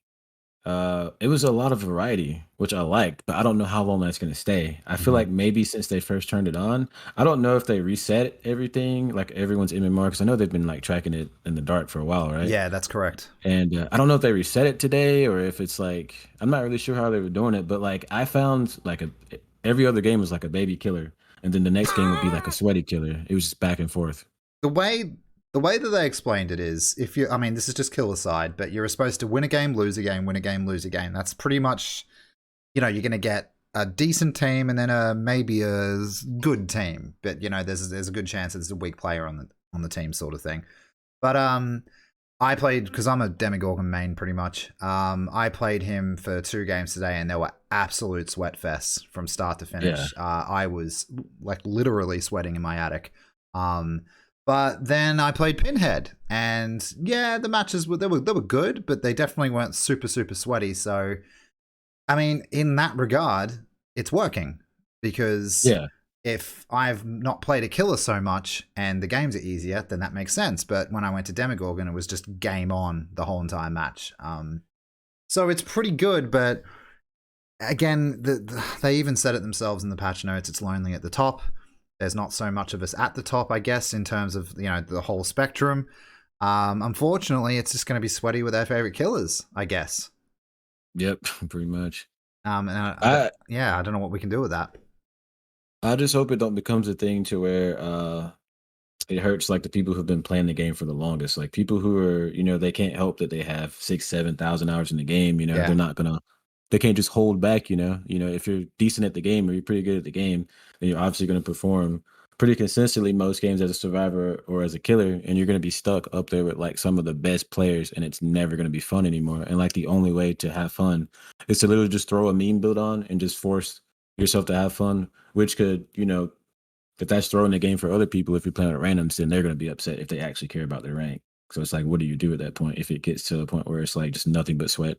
it was a lot of variety, which I liked, but I don't know how long that's going to stay. I feel Hmm. like maybe since they first turned it on, I don't know if they reset everything, like everyone's MMR, because I know they've been like tracking it in the dark for a while, right? Yeah, that's correct. And I don't know if they reset it today or if it's like I'm not really sure how they were doing it, but like I found like every other game was like a baby killer, and then the next game would be like a sweaty killer. It was just back and forth. the way the way that they explained it is if you I mean this is just kill aside, but you're supposed to win a game, lose a game, win a game, lose a game. That's pretty much you're going to get a decent team and then maybe a good team, but there's a good chance there's a weak player on the team sort of thing. But I played because I'm a Demogorgon main pretty much. I played him for 2 games today, and they were absolute sweat fests from start to Yeah. finish. I was like literally sweating in my attic. Um, but then I played Pinhead, and yeah, the matches were good, but they definitely weren't super sweaty. So I mean, in that regard, it's working because Yeah. if I've not played a killer so much and the games are easier, then that makes sense. But when I went to Demogorgon, it was just game on the whole entire match. So it's pretty good, but again, they even said it themselves in the patch notes. It's lonely at the top. There's not so much of us at the top, I guess, in terms of the whole spectrum. Unfortunately, it's just going to be sweaty with our favorite killers, I guess. Yep. Pretty much. And I yeah, I don't know what we can do with that. I just hope it don't becomes a thing to where it hurts like the people who've been playing the game for the longest. Like people who are, they can't help that they have 6, 7,000 hours in the game. They're Yeah. not gonna, they can't just hold back. If you're decent at the game or you're pretty good at the game, then you're obviously going to perform pretty consistently most games as a survivor or as a killer, and you're going to be stuck up there with like some of the best players, and it's never going to be fun anymore. And like the only way to have fun is to literally just throw a meme build on and just force yourself to have fun, which could, if that's throwing the game for other people, if you're playing at randoms, then they're going to be upset if they actually care about their rank. So it's like, what do you do at that point if it gets to the point where it's like just nothing but sweat?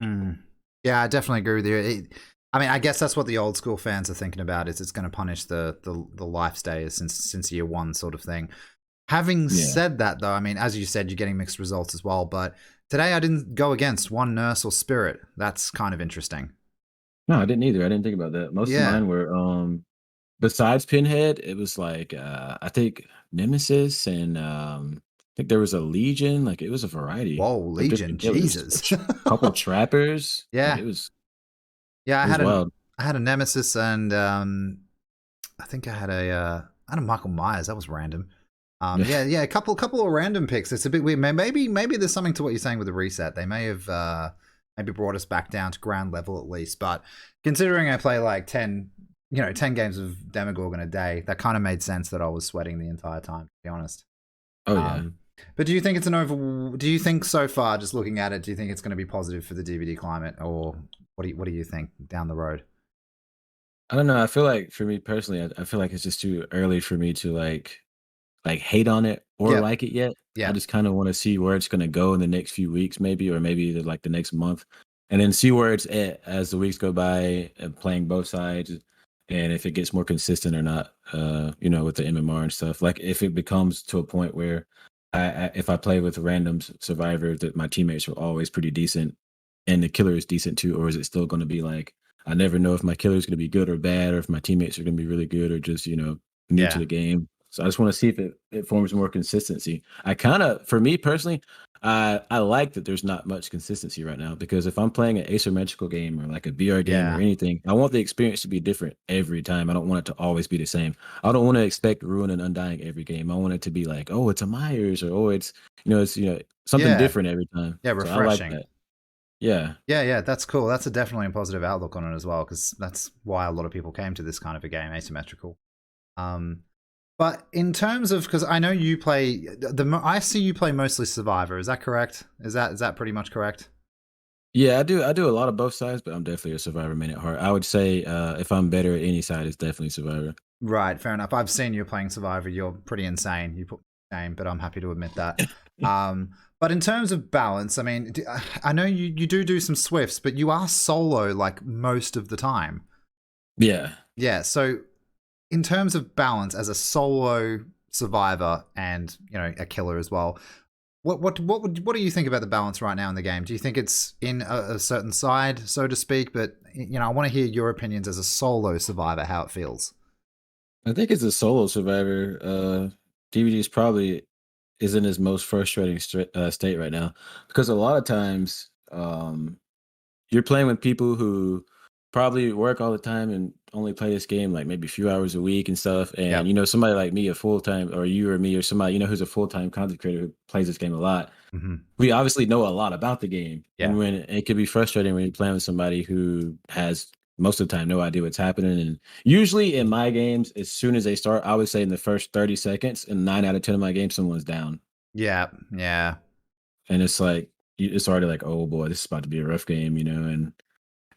Mm. Yeah, I definitely agree with you. I mean, I guess that's what the old school fans are thinking about. Is it's going to punish the life stays since year one sort of thing. Having Yeah. said that, though, I mean, as you said, you're getting mixed results as well. But today I didn't go against one nurse or spirit. That's kind of interesting. No, I didn't either. I didn't think about that. Most of Yeah. mine were besides Pinhead, it was like I think Nemesis and I think there was a Legion. Like it was a variety Whoa, of Legion, different killers. Jesus. Couple trappers. Like Yeah. Yeah, it was wild. I had a Nemesis and I think I had a Michael Myers. That was random. Yeah, a couple of random picks. It's a bit weird. Maybe there's something to what you're saying with the reset. They may have maybe brought us back down to ground level at least. But considering I play like 10 games of Demogorgon a day, that kind of made sense that I was sweating the entire time, to be honest. Oh yeah. But do you think it's do you think so far, just looking at it, do you think it's going to be positive for the DVD climate, or what do you think down the road? I don't know. I feel like for me personally, I feel like it's just too early for me to like hate on it or Yep. like it yet. I Yep. just kind of want to see where it's going to go in the next few weeks, maybe, or maybe like the next month, and then see where it's at as the weeks go by, playing both sides, and if it gets more consistent or not. With the MMR and stuff. Like if it becomes to a point where if I play with random survivors, that my teammates are always pretty decent, and the killer is decent too, or is it still going to be like I never know if my killer is going to be good or bad, or if my teammates are going to be really good or just new to Yeah. the game. So I just want to see if it forms more consistency. I kind of, for me personally, I like that there's not much consistency right now because if I'm playing an asymmetrical game or like a VR game or Yeah. anything, I want the experience to be different every time. I don't want it to always be the same. I don't want to expect Ruin and Undying every game. I want it to be like, oh, it's a Myers or oh, it's something Yeah. different every time. Yeah. So I like Refreshing. that. Yeah. Yeah, that's cool. That's definitely a positive outlook on it as well, because that's why a lot of people came to this kind of a game, asymmetrical. Um, but in terms of, because I know you play I see you play mostly Survivor. Is that correct? Is that pretty much correct? Yeah, I do a lot of both sides, but I'm definitely a Survivor man at heart. I would say if I'm better at any side, it's definitely Survivor. Right, fair enough. I've seen you playing Survivor. You're pretty insane. You put game, but I'm happy to admit that. But in terms of balance, I mean, I know you do some Swifts, but you are solo like most of the time. Yeah. Yeah, so in terms of balance as a solo survivor and a killer as well, what do you think about the balance right now in the game? Do you think it's in a certain side, so to speak? But I want to hear your opinions as a solo survivor, how it feels. I think as a solo survivor, DVD is probably is in his most frustrating state right now because a lot of times you're playing with people who probably work all the time and only play this game like maybe a few hours a week and stuff. And Yep. somebody like me, a full time, or you or me, or somebody who's a full time content creator who plays this game a lot. Hmm. We obviously know a lot about the game, Yeah. and when it can be frustrating when you're playing with somebody who has most of the time no idea what's happening. And usually in my games, as soon as they start, I would say in the first 30 seconds, in 9 out of 10 of my games, someone's down, Yeah. Yeah. and it's like it's already like, oh boy, this is about to be a rough game, and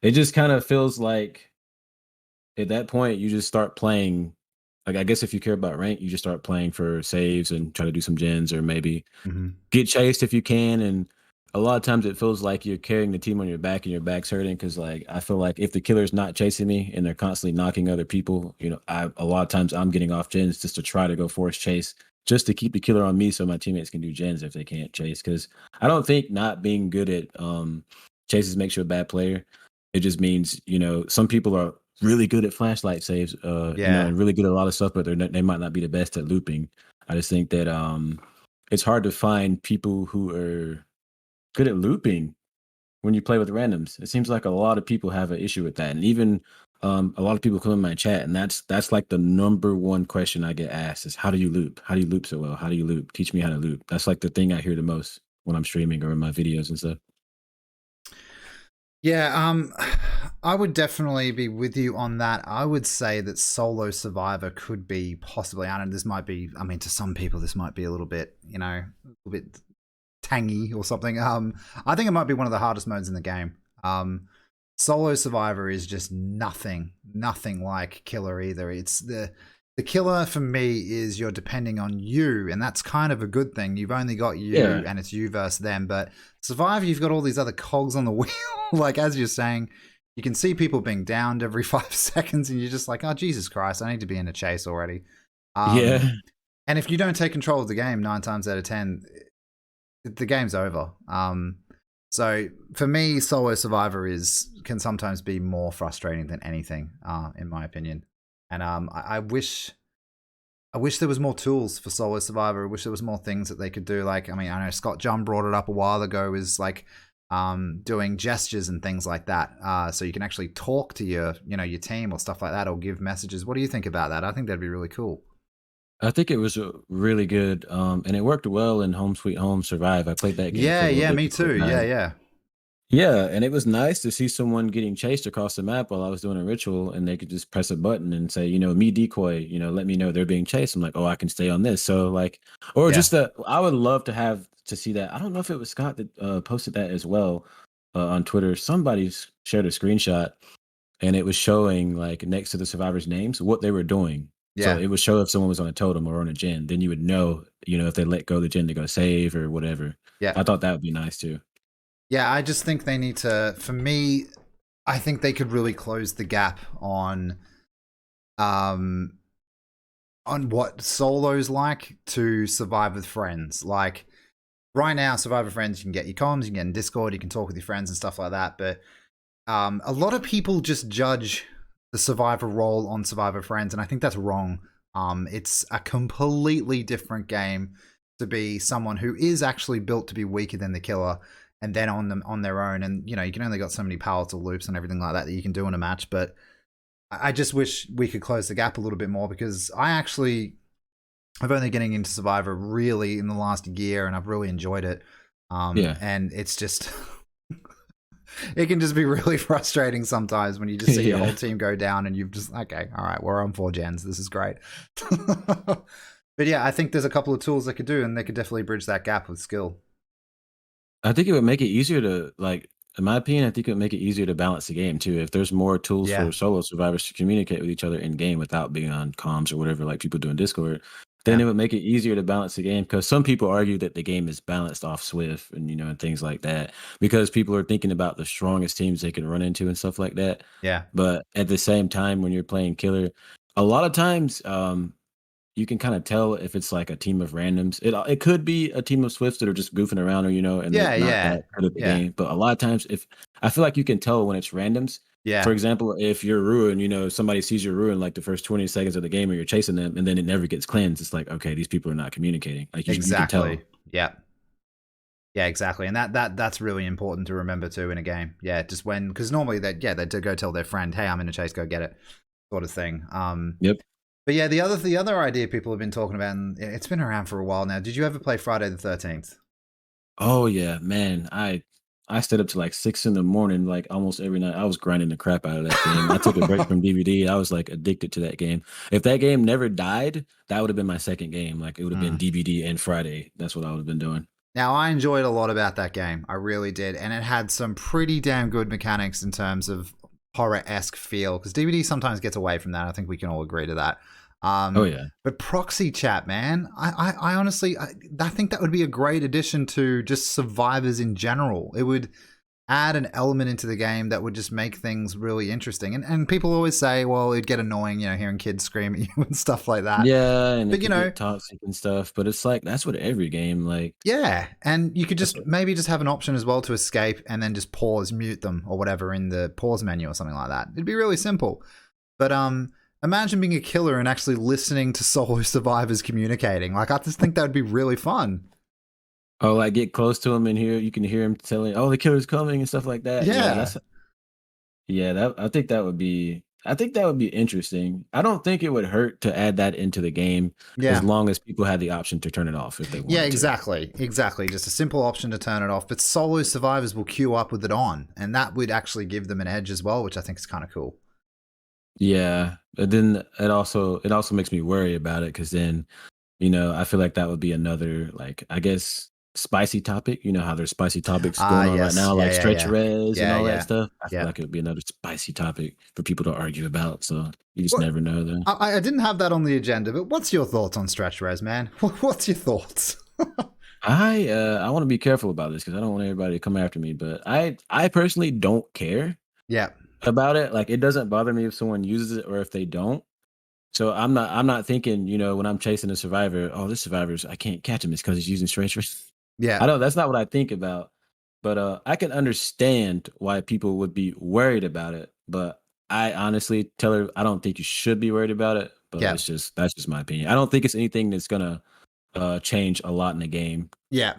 it just kind of feels like at that point you just start playing. Like I guess if you care about rank, you just start playing for saves and try to do some gens or maybe Hmm. get chased if you can. And a lot of times it feels like you're carrying the team on your back and your back's hurting because like I feel like if the killer's not chasing me and they're constantly knocking other people, a lot of times I'm getting off gens just to try to go force chase just to keep the killer on me so my teammates can do gens if they can't chase. Because I don't think not being good at chases makes you a bad player. It just means some people are really good at flashlight saves, Yeah. and really good at a lot of stuff, but they might not be the best at looping. I just think that it's hard to find people who are good at looping when you play with randoms. It seems like a lot of people have an issue with that, and even a lot of people come in my chat, and that's like the number one question I get asked is, "How do you loop? How do you loop so well? How do you loop? Teach me how to loop." That's like the thing I hear the most when I'm streaming or in my videos and stuff. Yeah, I would definitely be with you on that. I would say that solo survivor could be possibly, I don't know, this might be, I mean, to some people, this might be a little bit, a little bit tangy or something. I think it might be one of the hardest modes in the game. Solo survivor is just nothing like killer either. It's the killer for me is you're depending on you, and that's kind of a good thing. You've only got you, Yeah, and it's you versus them. But survivor, you've got all these other cogs on the wheel. Like as you're saying, you can see people being downed every 5 seconds, and you're just like, oh Jesus Christ, I need to be in a chase already. Um, yeah, And if you don't take control of the game 9 times out of 10, the game's over. So for me, solo survivor can sometimes be more frustrating than anything, in my opinion. And I wish there was more tools for solo survivor. I wish there was more things that they could do. Like, I mean, I know Scott John brought it up a while ago, is like doing gestures and things like that, so you can actually talk to your team or stuff like that, or give messages. What do you think about that? I think that'd be really cool. I think it was really good, and it worked well in Home Sweet Home Survive. I played that game for a little bit Me before too. it died. Yeah, and it was nice to see someone getting chased across the map while I was doing a ritual, and they could just press a button and say, me decoy, let me know they're being chased. I'm like, oh, I can stay on this. So like, or Yeah. just that, I would love to see that. I don't know if it was Scott that posted that as well on Twitter. Somebody shared a screenshot, and it was showing like next to the survivors' names what they were doing. So Yeah. it would show if someone was on a totem or on a gen. Then you would know, if they let go of the gen to go save or whatever. Yeah. I thought that would be nice too. Yeah, I just think they need to. For me, I think they could really close the gap on what solo's like to survive with friends. Like right now, survive with friends, you can get your comms, you can get in Discord, you can talk with your friends and stuff like that. But a lot of people just judge the survivor role on Survivor Friends, and I think that's wrong. It's a completely different game to be someone who is actually built to be weaker than the killer, and then on their own. And you can only got so many powerful loops and everything like that you can do in a match. But I just wish we could close the gap a little bit more, because I've only getting into Survivor really in the last year, and I've really enjoyed it. And it's just it can just be really frustrating sometimes when you just see your whole team go down, and you've just, okay, all right, we're on 4 gens. This is great. But yeah, I think there's a couple of tools they could do, and they could definitely bridge that gap with skill. I think it would make it easier to, like, in my opinion, I think it would make it easier to balance the game too. If there's more tools for solo survivors to communicate with each other in game without being on comms or whatever, like people do in Discord, then it would make it easier to balance the game. Because some people argue that the game is balanced off Swift and and things like that, because people are thinking about the strongest teams they can run into and stuff like that. Yeah. But at the same time, when you're playing killer, a lot of times, you can kind of tell if it's like a team of randoms. It could be a team of Swifts that are just goofing around, or and they're not that good at the game. But a lot of times, if I feel like you can tell when it's randoms. Yeah. For example, if you're Ruin, somebody sees your Ruin like the first 20 seconds of the game, or you're chasing them, and then it never gets cleansed. It's like, okay, these people are not communicating. Like you can tell. Yeah. Yeah, exactly. And that's really important to remember too in a game. Yeah, just because normally they do go tell their friend, hey, I'm in a chase, go get it, sort of thing. Yep. But yeah, the other idea people have been talking about, and it's been around for a while now. Did you ever play Friday the 13th? Oh yeah, man. I stayed up to like 6 a.m, like almost every night. I was grinding the crap out of that game. I took a break from DVD. I was like addicted to that game. If that game never died, that would have been my second game. Like it would have been DVD and Friday. That's what I would have been doing. Now, I enjoyed a lot about that game. I really did. And it had some pretty damn good mechanics in terms of horror-esque feel, because DVD sometimes gets away from that. I think we can all agree to that. Oh yeah. But proxy chat, man, I honestly, I think that would be a great addition to just survivors in general. It would add an element into the game that would just make things really interesting. And people always say, well, it'd get annoying, hearing kids scream at you and stuff like that. Yeah, and but it get toxic and stuff. But it's like that's what every game like. Yeah, and you could just maybe just have an option as well to escape and then just pause, mute them or whatever in the pause menu or something like that. It'd be really simple. But imagine being a killer and actually listening to solo survivors communicating. Like, I just think that would be really fun. Oh, like get close to him and you can hear him telling, "Oh, the killer's coming" and stuff like that. I think that would be interesting. I don't think it would hurt to add that into the game, as long as people had the option to turn it off if they want. Yeah, exactly. Just a simple option to turn it off. But solo survivors will queue up with it on, and that would actually give them an edge as well, which I think is kind of cool. Yeah, but then it also makes me worry about it, because then I feel like that would be another, like, I guess, spicy topic. How there's spicy topics going on right now, like stretch res and all that stuff. I feel like it would be another spicy topic for people to argue about. So you just never know. Though I didn't have that on the agenda, but what's your thoughts on stretch res, man? What's your thoughts? I want to be careful about this, because I don't want everybody to come after me. But I personally don't care. Yeah. About it. Like, it doesn't bother me if someone uses it or if they don't. So I'm not thinking, when I'm chasing a survivor, oh, this survivor's I can't catch him. It's because he's using straight. Yeah. I don't. That's not what I think about. But I can understand why people would be worried about it. But I honestly tell her I don't think you should be worried about it. But Yeah. that's just my opinion. I don't think it's anything that's gonna change a lot in the game. Yeah.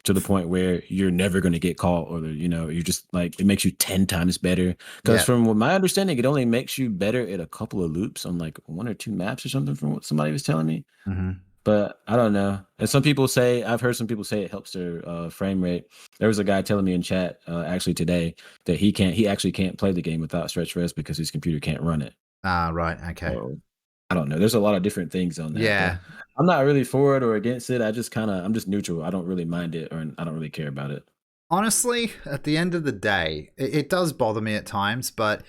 To the point where you're never going to get caught, or you're just like it makes you 10 times better. Because Yeah. from what my understanding, it only makes you better at a couple of loops on like 1 or 2 maps or something, from what somebody was telling me. Mm-hmm. But I don't know. And I've heard some people say it helps their frame rate. There was a guy telling me in chat actually today that he actually can't play the game without stretch res because his computer can't run it. Ah, right. Okay. So I don't know. There's a lot of different things on that, but Yeah. I'm not really for it or against it. I'm just neutral. I don't really mind it, or I don't really care about it. Honestly, at the end of the day, it does bother me at times, but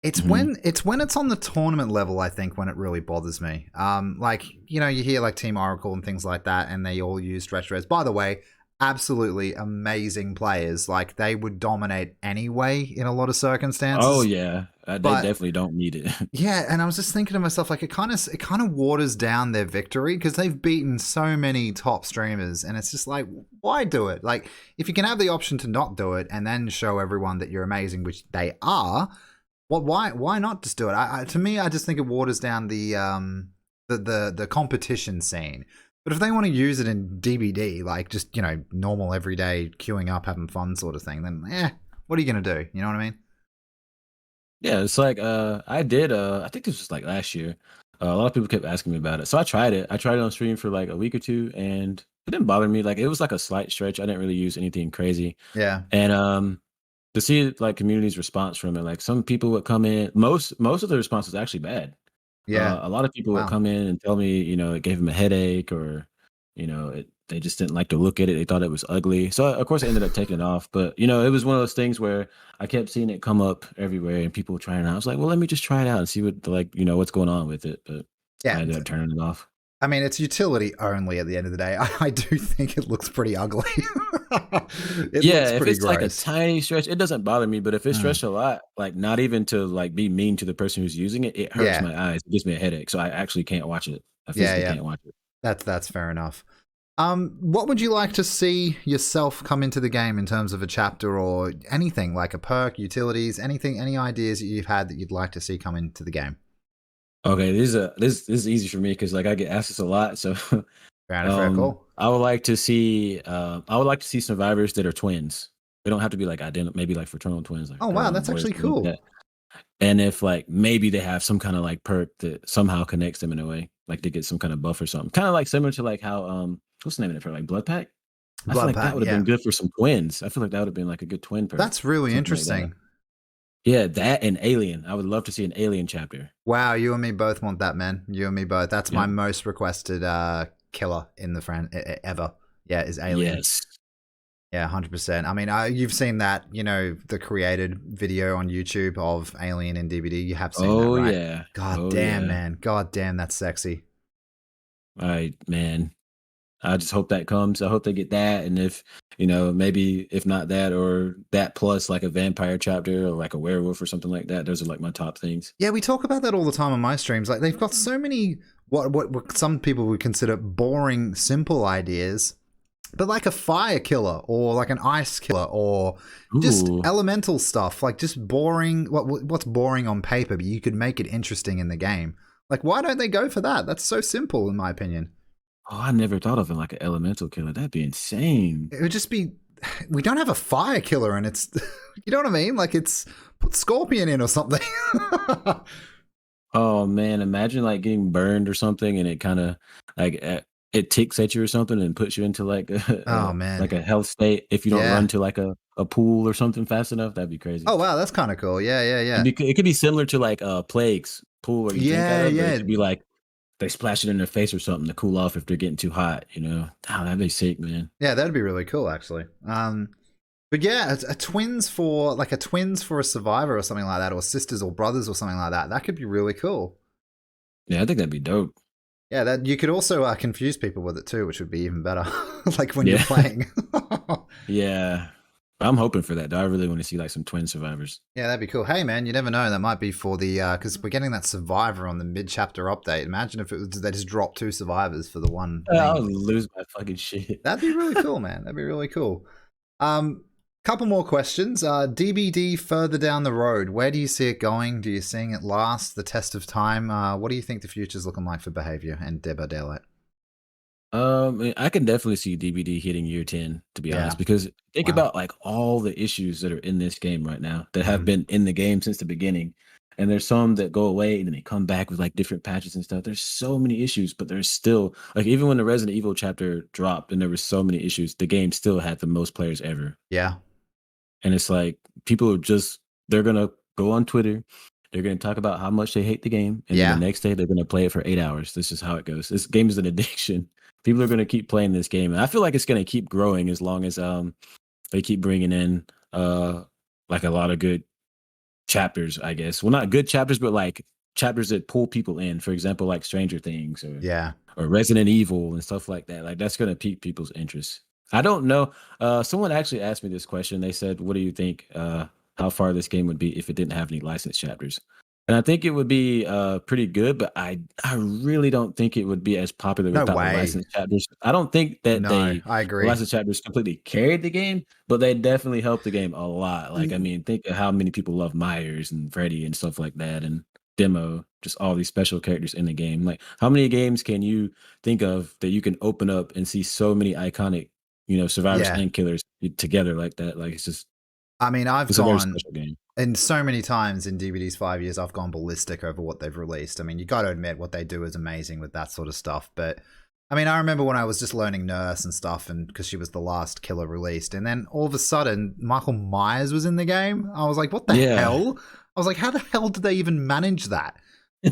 it's Mhm. when it's on the tournament level, I think, when it really bothers me. Like, you hear like Team Oracle and things like that, and they all use stretch res. By the way, absolutely amazing players. Like, they would dominate anyway in a lot of Oh circumstances. yeah, they But definitely don't need it. yeah, and I was just thinking to myself, like, it kind of waters down their victory because they've beaten so many top streamers, and it's just like, why do it? Like, if you can have the option to not do it and then show everyone that you're amazing, which they are, why not just do it? To me, I just think it waters down the competition scene. But if they want to use it in DBD, like just normal everyday queuing up, having fun sort of thing, then what are you gonna do? You know what I mean? Yeah, it's like I think this was like last year. A lot of people kept asking me about it. So I tried it. I tried it on stream for like a week or two, and it didn't bother me. Like it was like a slight stretch. I didn't really use anything crazy. Yeah, And to see like community's response from it, like some people would come in, most of the response was actually bad. yeah. A lot of people would Wow. come in and tell me, it gave them a headache, or, they just didn't like to look at it. They thought it was ugly. So of course I ended up taking it off. But it was one of those things where I kept seeing it come up everywhere and people were trying it out. I was like, well, let me just try it out and see what what's going on with it. But I Yeah, ended up turning it off. I mean, it's utility only at the end of the day. I do think it looks pretty ugly. It Yeah, looks if pretty it's like a gross. tiny stretch, it doesn't bother me. But if it's Mm. stretched a lot, like not even to like be mean to the person who's using it, it hurts Yeah, my eyes. It gives me a headache. So I actually can't watch it. I yeah, physically yeah. can't watch it. That's fair enough. What would you like to see yourself come into the game in terms of a chapter or anything like a perk, utilities, anything, any ideas that you've had that you'd like to see come into the game? Okay, this is easy for me because like I get asked this a lot. So Fair, cool. I would like to see survivors that are twins. They don't have to be like identical, maybe like fraternal twins, like Oh girl wow, and a that's boy or actually something like cool. that. And if like maybe they have some kind of like perk that somehow connects them in a way, like they get some kind of buff or something, kind of like similar to like how what's the name of it for like blood pack. I feel Blood like that pack, would have yeah. been good for some twins. I feel like that would have been like a good twin perk, That's really something like that. interesting. Yeah, that and alien. I would love to see an alien chapter. Wow, you and me both want that, man. You and me both. That's my Yep. most requested killer in the ever. Yeah, is Alien. Yes. Yeah, 100%. I mean, you've seen that, the created video on YouTube of Alien in DVD. You have seen that, Oh right? yeah. God Oh damn, yeah. man. God damn, that's sexy. All right, man. I just hope that comes. I hope they get that. And if, maybe if not that or that plus like a vampire chapter or like a werewolf or something like that, those are like my top things. Yeah, we talk about that all the time on my streams. Like, they've got so many, what some people would consider boring, simple ideas, but like a fire killer or like an ice killer or just Ooh. elemental stuff, like just boring. What's boring on paper, but you could make it interesting in the game. Like, why don't they go for that? That's so simple, in my opinion. Oh, I never thought of it like an elemental killer. That'd be insane. It would just be. We don't have a fire killer, and it's. You know what I mean? Like, it's put Scorpion in or something. Oh man, imagine like getting burned or something and it kind of like it ticks at you or something and puts you into like Oh like man, a health state if you don't yeah. run to like a pool or something fast enough. That'd be crazy. Oh wow, that's kind of cool. Yeah. It could be similar to like plagues pool where you drink out of, but it Yeah. could be like they splash it in their face or something to cool off if they're getting too hot. Oh, that'd be sick, man. Yeah, that'd be really cool, actually. But yeah, a twins for a survivor or something like that, or sisters or brothers or something like that. That could be really cool. Yeah, I think that'd be dope. Yeah, that you could also confuse people with it too, which would be even better. Like when you're Yeah, playing. yeah. I'm hoping for that, though. I really want to see like some twin survivors. Yeah, that'd be cool. Hey, man, you never know. That might be for the because we're getting that survivor on the mid-chapter update. Imagine if it was they just dropped 2 survivors for the one I'll main. lose my fucking shit. That'd be really cool, man. That'd be really cool. Couple more questions. DBD further down the road. Where do you see it going? Do you seeing it last the test of time? What do you think the future's looking like for behavior and Dead by Daylight? I can definitely see DBD hitting year 10, to be Yeah. honest, because think Wow. about like all the issues that are in this game right now that have Mhm. been in the game since the beginning. And there's some that go away and then they come back with like different patches and stuff. There's so many issues, but there's still like even when the Resident Evil chapter dropped and there were so many issues, the game still had the most players ever. Yeah. And it's like people are just they're gonna go on Twitter, they're gonna talk about how much they hate the game, and then Yeah. the next day they're gonna play it for 8 hours. This is how it goes. This game is an addiction. People are gonna keep playing this game, and I feel like it's gonna keep growing as long as they keep bringing in like a lot of good chapters, I guess. Well, not good chapters, but like chapters that pull people in. For example, like Stranger Things Yeah. or Resident Evil and stuff like that. Like that's gonna pique people's interest. I don't know. Someone actually asked me this question. They said, "What do you think? How far this game would be if it didn't have any licensed chapters?" And I think it would be pretty good, but I really don't think it would be as popular No without the way. licensed chapters. I don't think that No, I the agree. licensed chapters completely carried the game, but they definitely helped the game a lot. Like I Mm, mean, think of how many people love Myers and Freddy and stuff like that, and Demo, just all these special characters in the game. Like how many games can you think of that you can open up and see so many iconic survivors Yeah. and killers together like that? Like I mean, I've it's a very gone special game. and so many times in DVD's 5 years, I've gone ballistic over what they've released. I mean, you got to admit what they do is amazing with that sort of stuff. But I mean, I remember when I was just learning Nurse and stuff, and because she was the last killer released, and then all of a sudden, Michael Myers was in the game. I was like, what the Yeah. hell? I was like, how the hell did they even manage that?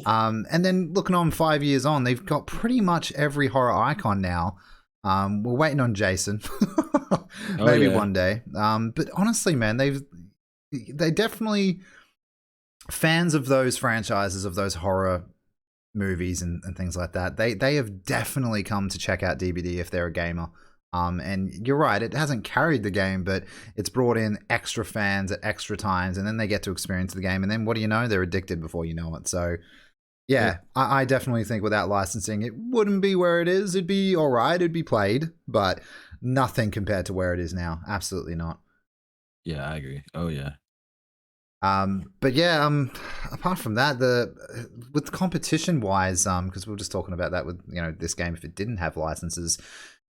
And then looking on 5 years on, they've got pretty much every horror icon now. We're waiting on Jason, Oh maybe yeah. one day. But honestly, man, they definitely fans of those franchises, of those horror movies and things like that. They have definitely come to check out DBD if they're a gamer. And you're right, it hasn't carried the game, but it's brought in extra fans at extra times, and then they get to experience the game, and then what do you know? They're addicted before you know it. So Yeah. yeah, I definitely think without licensing, it wouldn't be where it is. It'd be all right, it'd be played, but nothing compared to where it is now. Absolutely not. Yeah, I agree. Oh yeah. But yeah, apart from that, the with competition wise, because we were just talking about that with this game, if it didn't have licenses,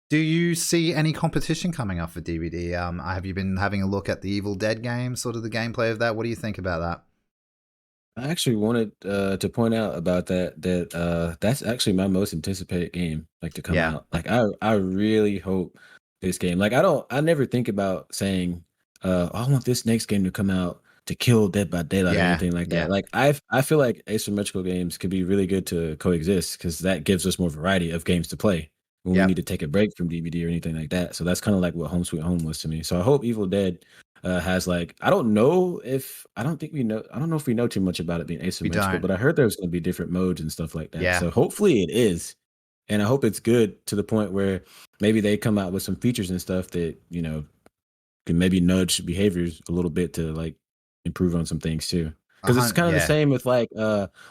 do you see any competition coming up for DVD? Have you been having a look at the Evil Dead game, sort of the gameplay of that? What do you think about that? I actually wanted to point out about that's actually my most anticipated game like to come Yeah, out. Like I really hope this game. Like I never think about saying I want this next game to come out to kill Dead by Daylight or yeah, anything like that. yeah, Like I feel like asymmetrical games could be really good to coexist because that gives us more variety of games to play when we yep. need to take a break from DVD or anything like that. So that's kind of like what Home Sweet Home was to me. So I hope Evil Dead has like I don't think we know I don't know if we know too much about it being We asymmetrical, don't. but I heard there's going to be different modes and stuff like that. Yeah, So hopefully it is, and I hope it's good to the point where maybe they come out with some features and stuff that can maybe nudge behaviors a little bit to like improve on some things too. Because it's kind of the yeah. same with like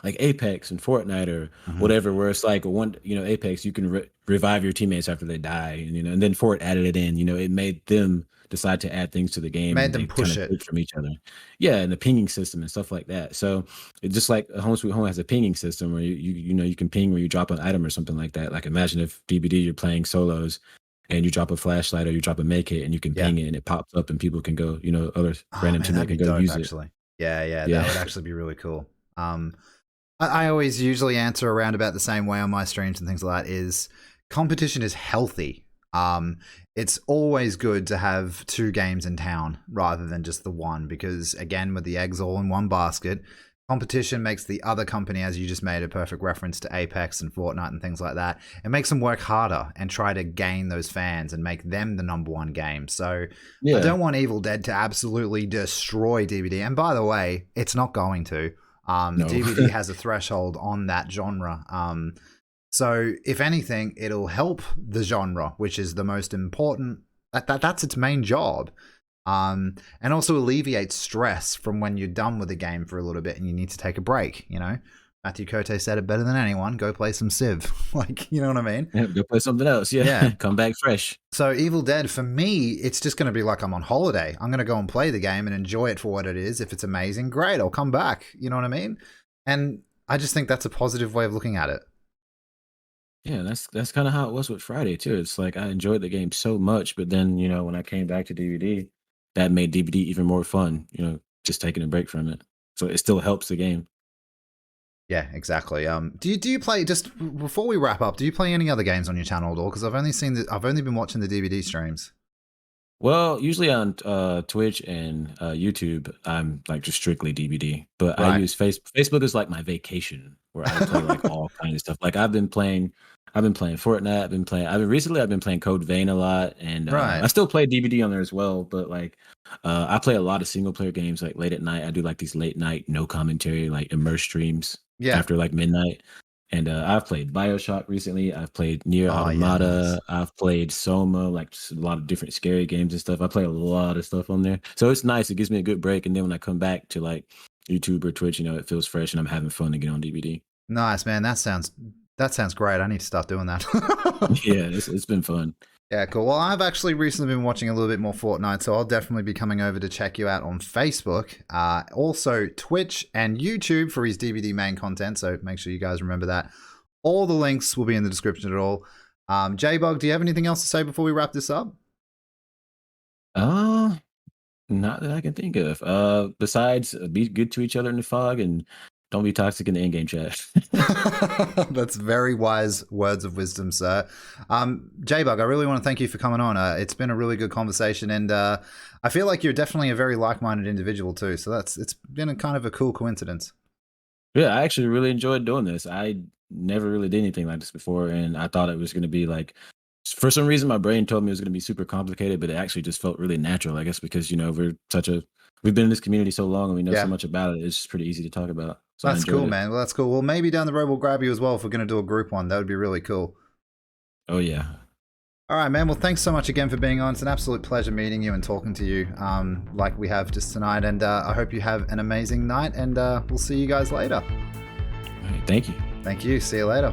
Apex and Fortnite or Hmm. whatever, where it's like Apex you can revive your teammates after they die, and and then Fort added it in. It made them decide to add things to the game, Made and them they kind push of it. take from each other. Yeah, and the pinging system and stuff like that. So it's just like Home Sweet Home has a pinging system where you can ping where you drop an item or something like that. Like imagine if DBD you're playing solos and you drop a flashlight or you drop a make it and you can Yeah. ping it and it pops up and people can go, other Oh random man, that'd teammate be can go dope, use it. actually. Yeah, yeah, that Yeah. would actually be really cool. I always usually answer around about the same way on my streams and things like that. Is competition is healthy. It's always good to have 2 games in town rather than just the one, because again, with the eggs all in one basket, competition makes the other company, as you just made a perfect reference to Apex and Fortnite and things like that, it makes them work harder and try to gain those fans and make them the number one game. So I Yeah. don't want Evil Dead to absolutely destroy DVD. And by the way, it's not going to. No. DVD has a threshold on that genre. So if anything, it'll help the genre, which is the most important. That's its main job. And also alleviates stress from when you're done with the game for a little bit and you need to take a break. Matthew Cote said it better than anyone. Go play some Civ. You know what I mean? Yeah, go play something else. Yeah. Come back fresh. So Evil Dead, for me, it's just going to be like I'm on holiday. I'm going to go and play the game and enjoy it for what it is. If it's amazing, great, I'll come back. You know what I mean? And I just think that's a positive way of looking at it. Yeah, that's kind of how it was with Friday too. It's like I enjoyed the game so much, but then when I came back to DVD, that made DVD even more fun. Just taking a break from it, so it still helps the game. Yeah, exactly. Do you play, just before we wrap up? Do you play any other games on your channel at all? Because I've only been watching the DVD streams. Well, usually on Twitch and YouTube, I'm like just strictly DVD. But I Right. use Facebook is like my vacation where I play like all kinds of stuff. Like I've been playing Fortnite. I've been playing Code Vein a lot, and Right. I still play DVD on there as well. But like I play a lot of single player games like late at night. I do like these late night no commentary like immerse streams Yeah. after like midnight. And I've played BioShock recently. I've played Nier Oh, Automata. yeah, nice. I've played Soma, like just a lot of different scary games and stuff. I play a lot of stuff on there. So it's nice. It gives me a good break. And then when I come back to like YouTube or Twitch, it feels fresh and I'm having fun to get on DVD. Nice, man. That sounds great. I need to start doing that. Yeah, it's been fun. Yeah, cool. Well, I've actually recently been watching a little bit more Fortnite, so I'll definitely be coming over to check you out on Facebook. Also, Twitch and YouTube for his DVD main content, so make sure you guys remember that. All the links will be in the description at all. Jbug, do you have anything else to say before we wrap this up? Not that I can think of. Besides, be good to each other in the fog and don't be toxic in the in-game chat. That's very wise words of wisdom, sir. Jbug, I really want to thank you for coming on. It's been a really good conversation, and I feel like you're definitely a very like-minded individual too. So it's been a kind of a cool coincidence. Yeah, I actually really enjoyed doing this. I never really did anything like this before, and I thought it was going to be like, for some reason, my brain told me it was going to be super complicated, but it actually just felt really natural. I guess because we've been in this community so long and we know so much about it. It's just pretty easy to talk about. So that's cool, man. Well, that's cool. Well, maybe down the road we'll grab you as well if we're going to do a group one. That would be really cool. Oh yeah. All right, man. Well, thanks so much again for being on. It's an absolute pleasure meeting you and talking to you like we have just tonight. And I hope you have an amazing night, and we'll see you guys later. All right, thank you. Thank you. See you later.